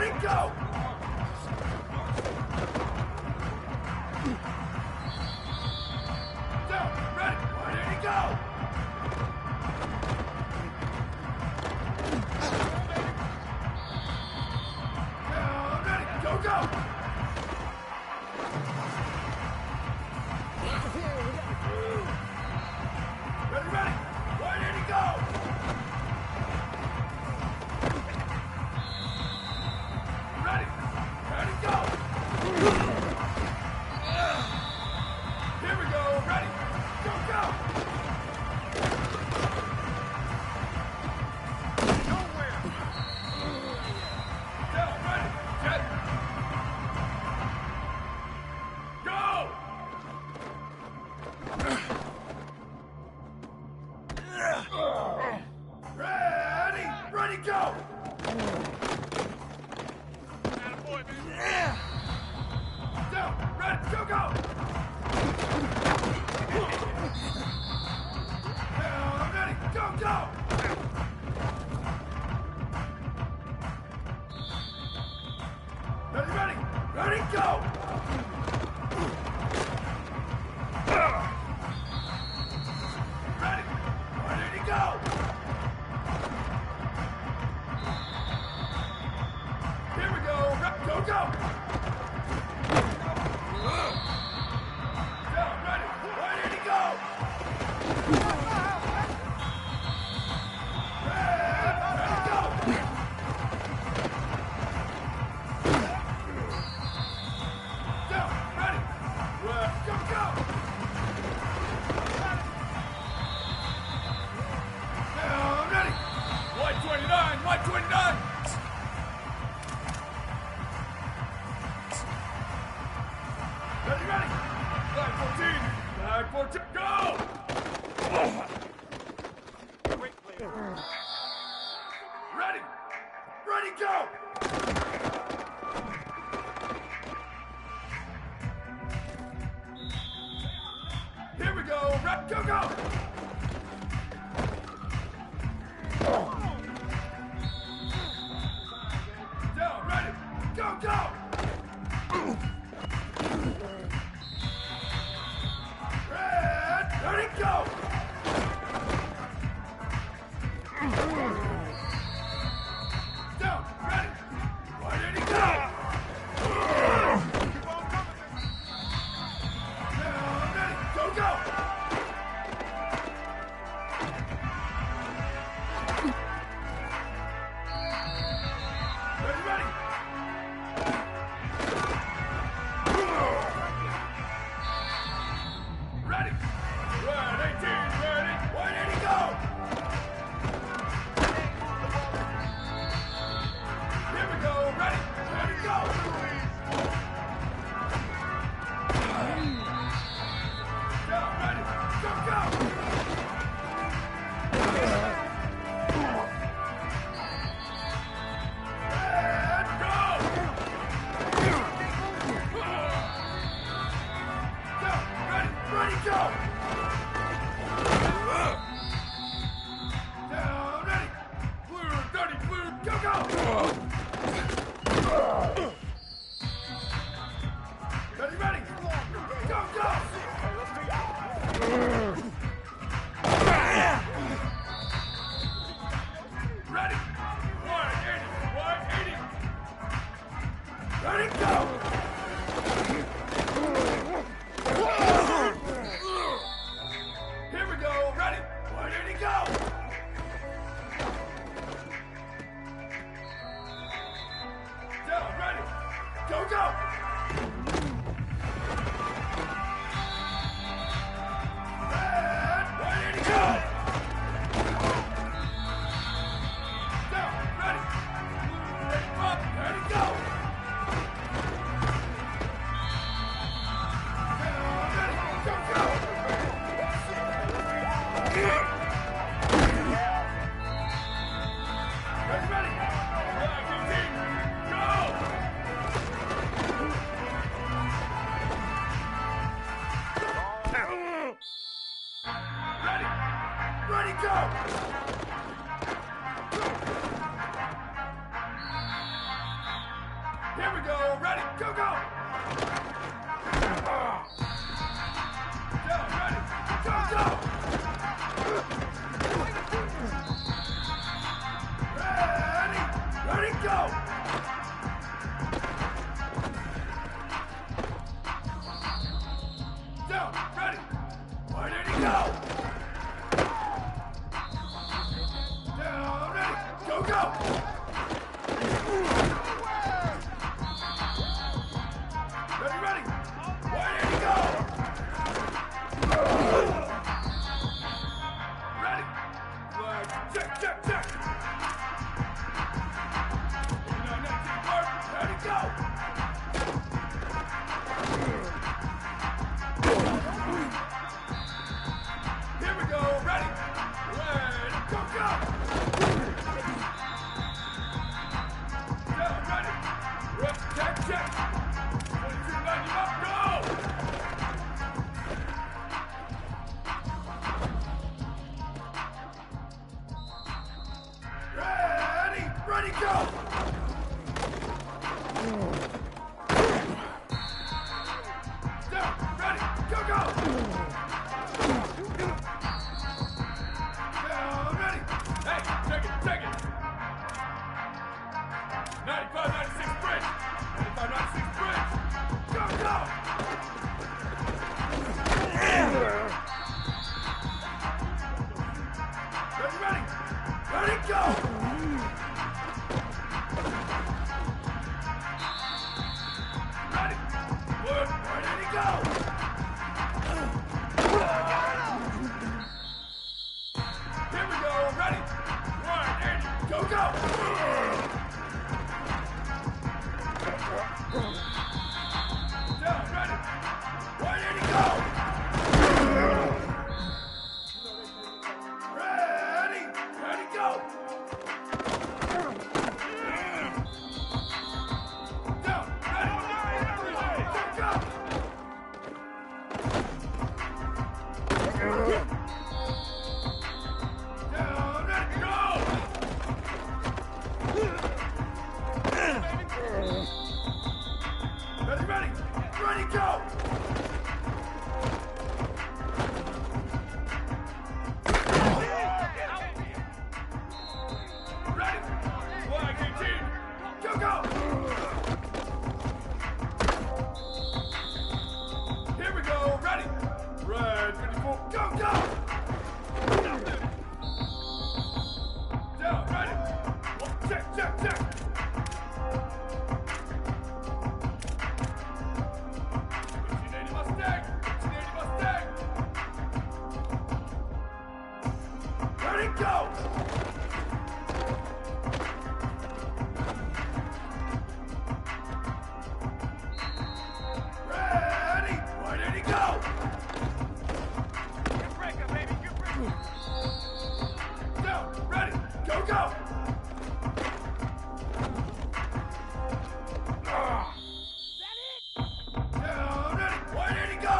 ready, go! Down, ready, ready, go! Down, ready, go, go! Ready, ready, ready, go! Ready, ready, go! Here we go, ready, go, go! Nowhere! Down, ready, jet! Go! Ready, ready, go! Down, ready, go, go! Down, ready, go, go! Ready, ready, ready, go! Ready, ready to go! Here we go, go, go! Down, ready, ready to go! Ready, go! Down, ready, go, go! Down, ready! 129, 129! Ready, ready! Flag 14, go! Ready, ready, go! Here we go, go, go! Down, ready, go, go! Ready, go! Down, ready, ready, go! Down, ready, go, go! Ready, ready! Ready! Ready, team, ready! Ready to go! Here we go! Ready! Ready, go! Down, ready! Go, go! And go! Down, ready! Ready, go! Down, ready! Blue, dirty blue, go, go! Ready, ready! Go, go! Ready! 180, 180! Ready, go! Here we go, ready! 180, go! Down, ready! Go, go! And 180, go! Down, ready! Ready, up, ready, go! Down, ready, go, go! Ready, ready! Flag 15, go! Ready! Ready, go! Here we go. Ready. Go, go. Down. Ready. Go, go. Ready. Ready, go. Down. Ready. Why did he go? Down. Ready. Go, go. Ready, ready. Why did he go? Ready. Flag. Check, check, check. 89-19 mark. Ready, go. Here we go. Ready. Ready. Go, go. Down, ready. Rep, check, check. 22-90 up, go. Ready, ready, go. Down, ready, go, go. Down, ready. Hey, check it, check it. 95-96 bridge. 95-96 bridge. Go, go. Ready, ready. Ready, go. Ready. Wood, where did he go? Here we go. Ready. Right, Andy. Go, go. Down, ready. Where did he go? Ready, ready, go. Down, ready. Go, go. Down, ready, go. Ready, ready, ready, go. Ready, flag 18, go, go. Here we go, ready, red 54, go, go. Down, ready, check, check, check. 1880 Mustang, 1880 Mustang. Ready, go. Ready, where did he go? Get breaker, baby, get breaker. Down, ready, go, go. Down, ready, where did he go?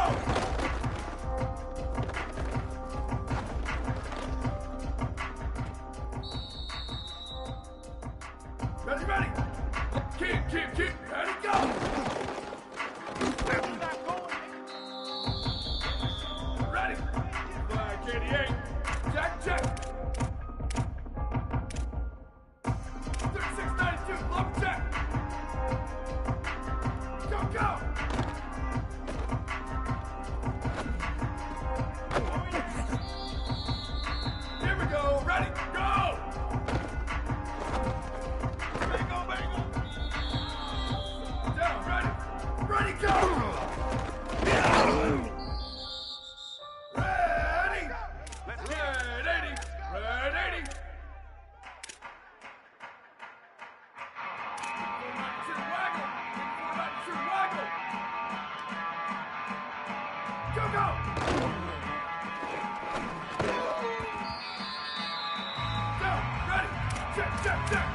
Ready, ready. Keep, ready, go. Ready. Flag 88. Check, check. 3692, low check. Go, go. Here we go, ready, go. Bingo, bingo. Down, ready, ready, go. Ready. Red 80, red 80. 492 waggle, 492 waggle. Go, go. Down, ready, check, check, check.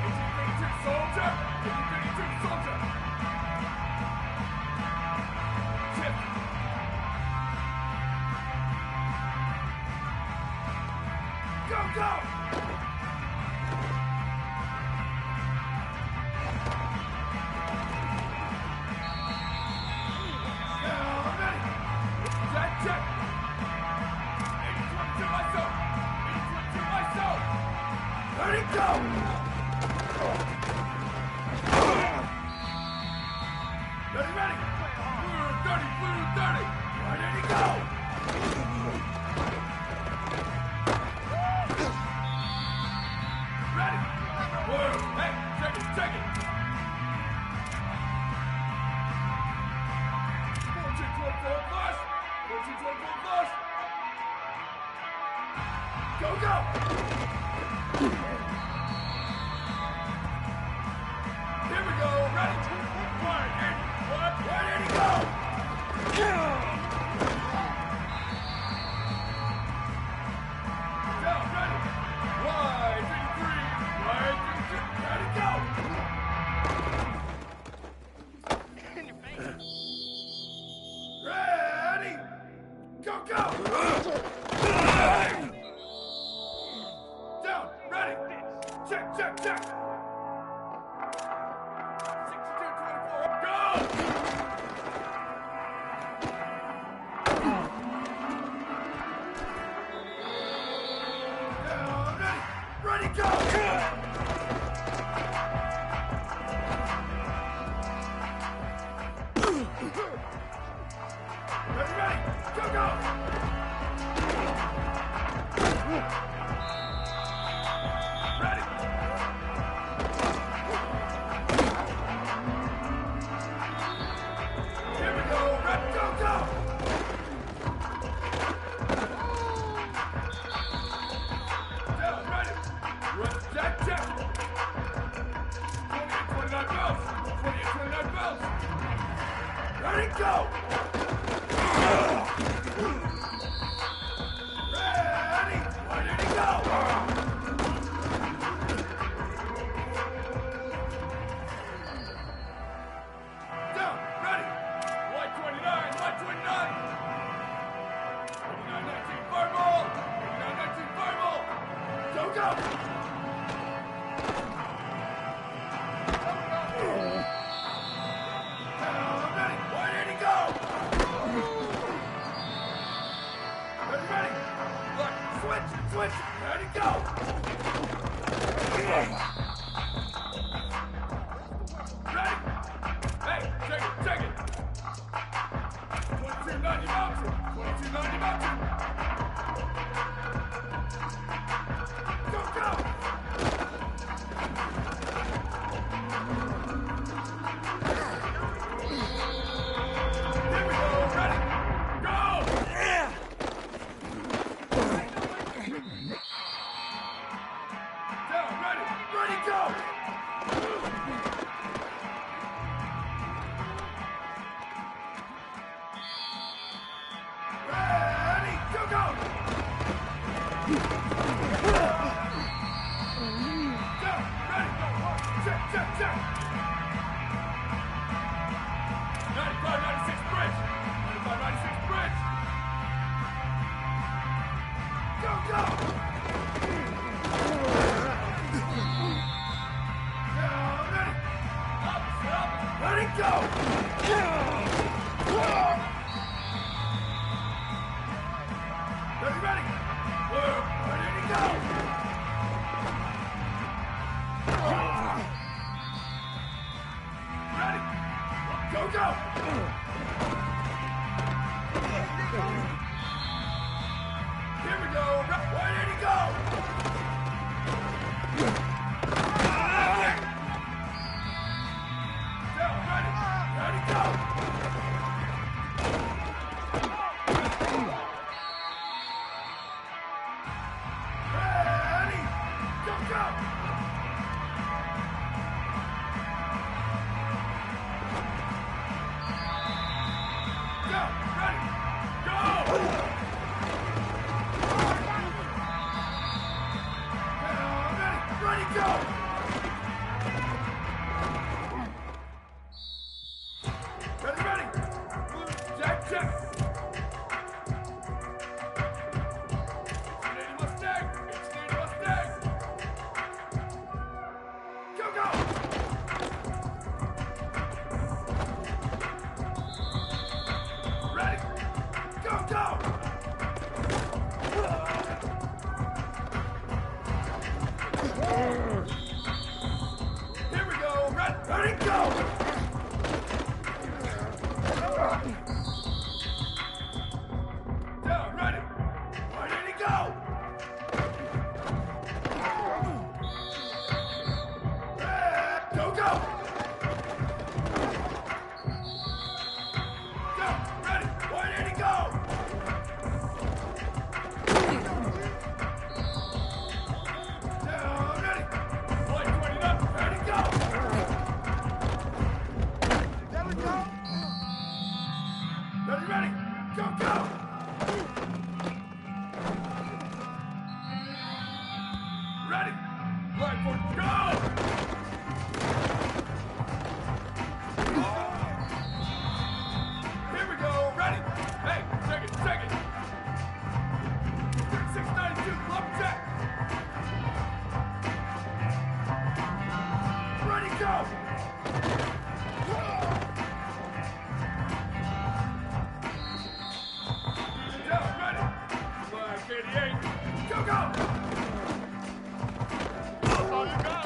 1832 soldier, 1832 soldier. Chip. Go, go. ready. Right foot, go! Here we go, ready. Hey, check it, check it. 3692, club check. Ready, go! Down, ready. Flag 88, go, go! All you got.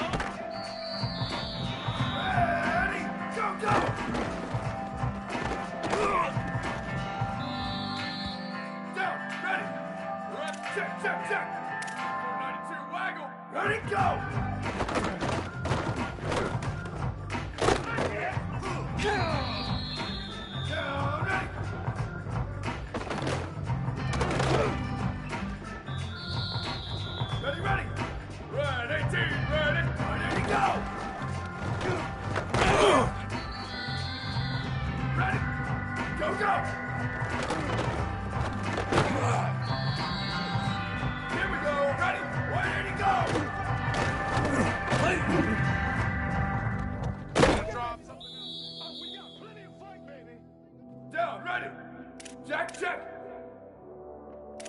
Ready, go, go! Down, ready. Left, check, check, check. 92, waggle. Ready, go! Down, ready. Ready, ready. Right, 18, ready. Ready, go! Ready. Go, go! Here we go, ready. 180, go! Drop something else. We got plenty of fight, baby. Down, ready. Jack, check.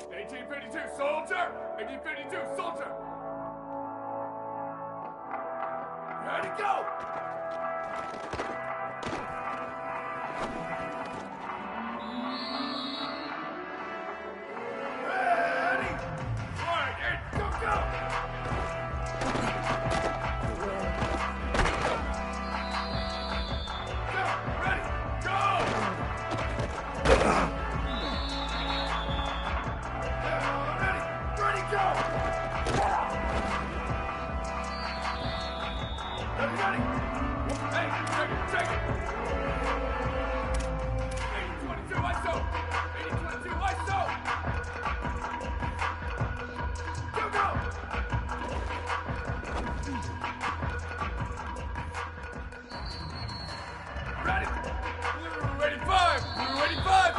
1852, soldier. 1852, soldier. Ready, go! Ready! Right, 8, go, go! Go, ready, go! Ready, ready, go! Ready, ready! Hey, check it, check it! 8022, ISO! 8022, ISO! Go, go! Ready! Blue 85! Blue 85!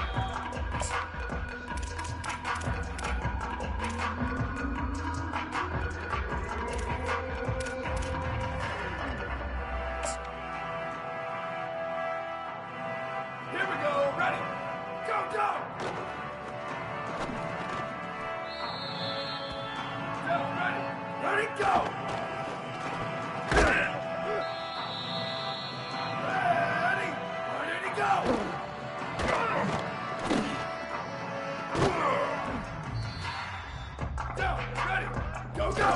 Here we go, ready! Go, go! Down, ready! Ready, go! Ready! Ready, go! Down, ready! Go, go!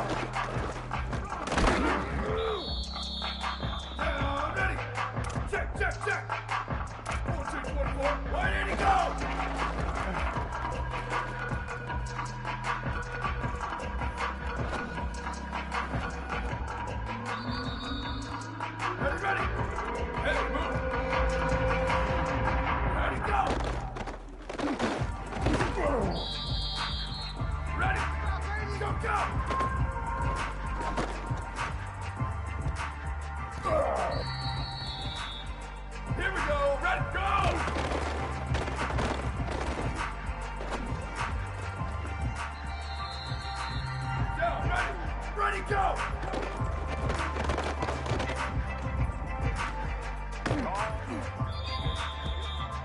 Down, ready! Check, check, check! 4244, 180, go! Ready, ready! Hey, move! Ready, go! Ready! Go, go! Here we go! Ready, go! Down, ready! Ready, go!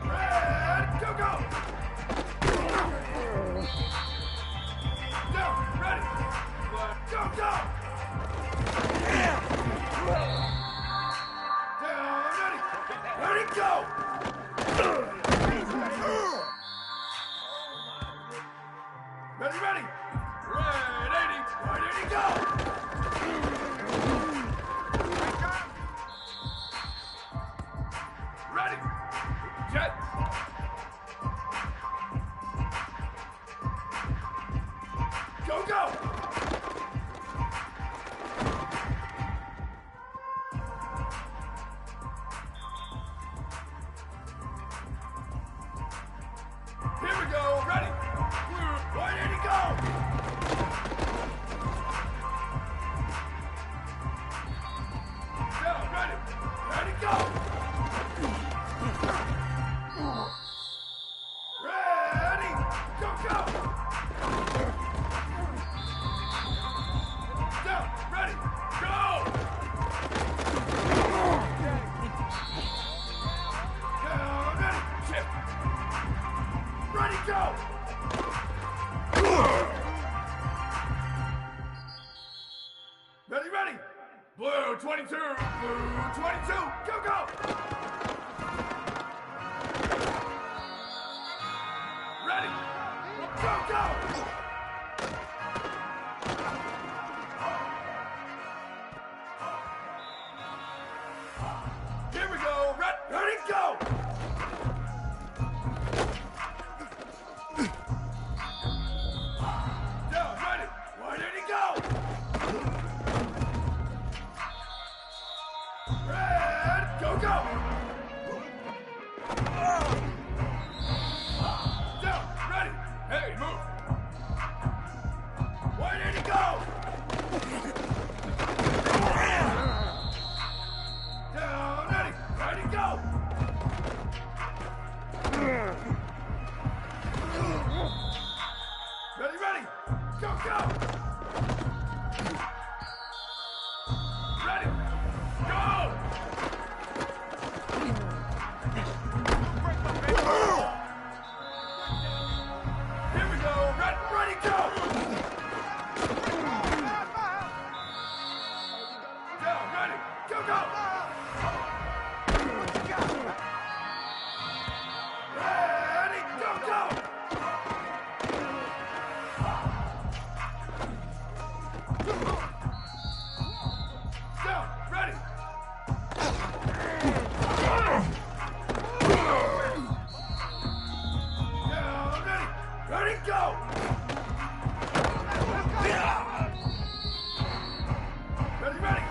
Red, go, go! Down, ready! Left, go, go! Down, ready! Ready, go! Ready, ready! Red 80, right 80, go! Ready! Jet! Go, go! Here we go, ready! Blue, 180, go! Down, ready! Ready, go! Ready! Go, go! 22, blue 22, go, go! Ready, go, go! Here we go, ready, go! Down, ready, why did he go? Red, go, go! Down, ready, hey, move! Why did he go? Down, ready, go! Ready, go, go! Ready, go! Here we go, ready, go! Down, ready, go, go! Ready, go, go! Down, ready! Down, ready, go! Ready!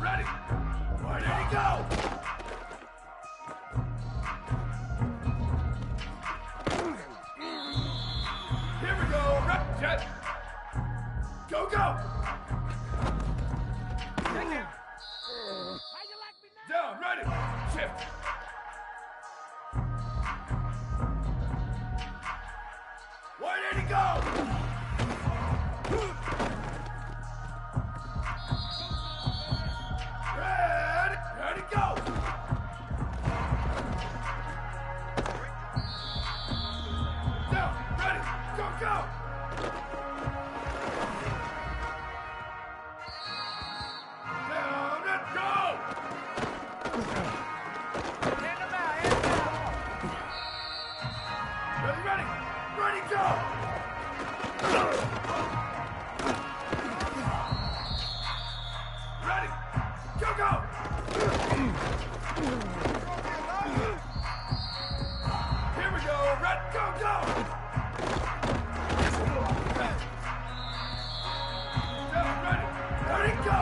Ready! Why did he go? Here we go, jet! Go, go! Down, ready, shift! Why did he go? Ready, go! Down, ready, go, go! Down, and go! Ready, go! Ready, go, go! Here we go, go, go! Down, ready, go!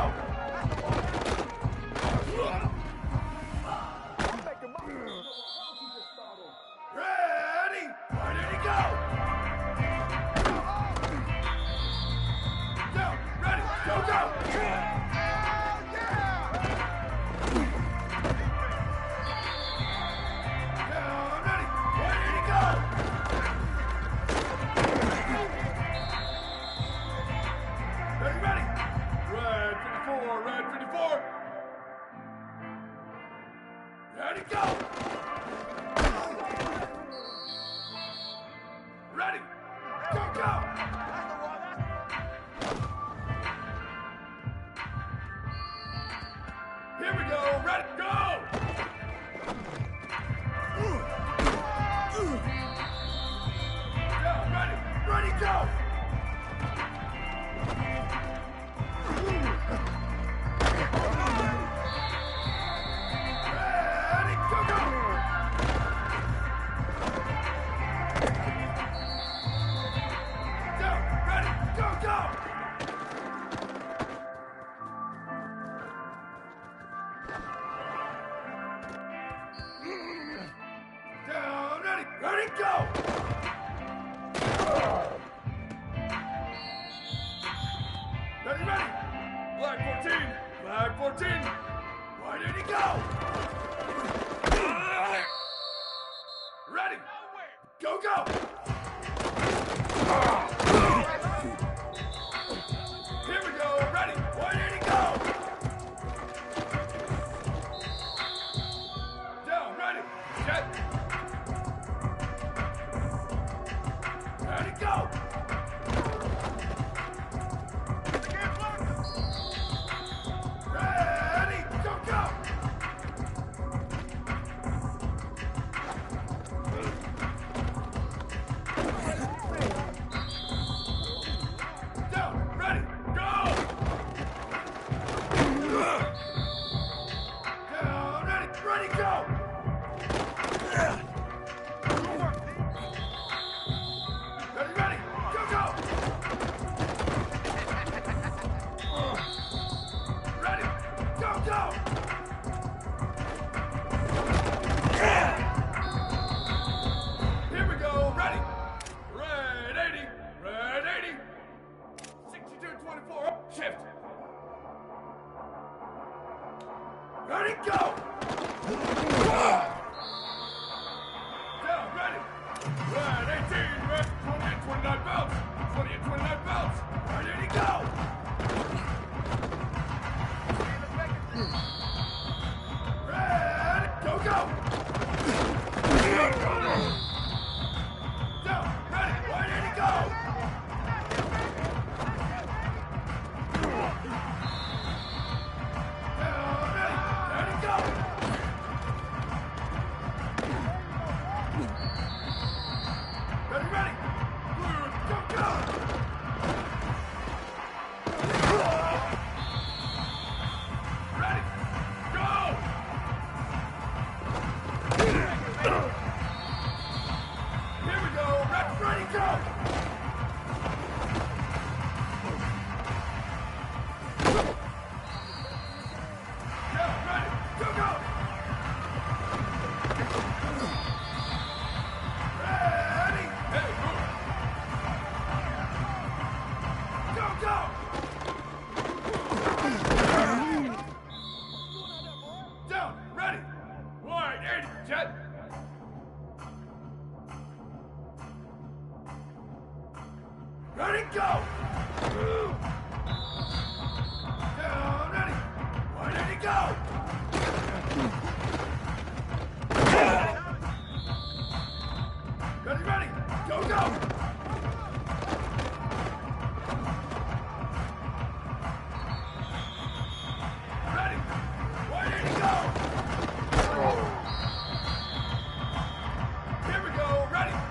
Ready, where did he go? Down, ready, go, go! Down, ready, where did he go? Ready? Red 54, red 54. Ready, go! Ready, go, go! Here we go, ready, go! Down, ready, go! Ready, go, go! Down, ready, go, go! Down, ready, go! Ready, Black 14, Black 14. Why did he go? Ready, go, go! Here we go, ready, why did he go? Down, ready, jet. Ready, go! ready, where did he go? Ready, go! Down, ready! Where did he go? Ready, ready! Go, go! Ready! Where did he go? Here we go! Ready!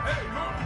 Ready, go!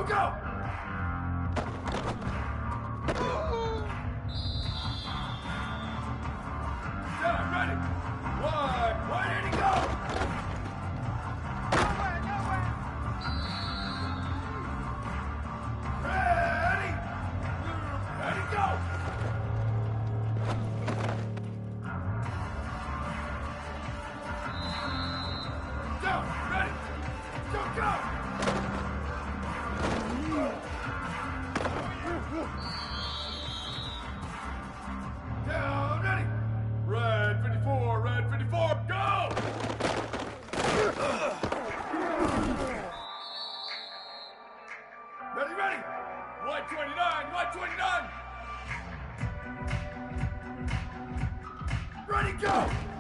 Go, go! Down, ready. One, and go! Ready! Ready, go! Down, ready! Go, go! Down, ready! Red 54, red 54, go! Ready, ready! White 29, white 29! Ready, go!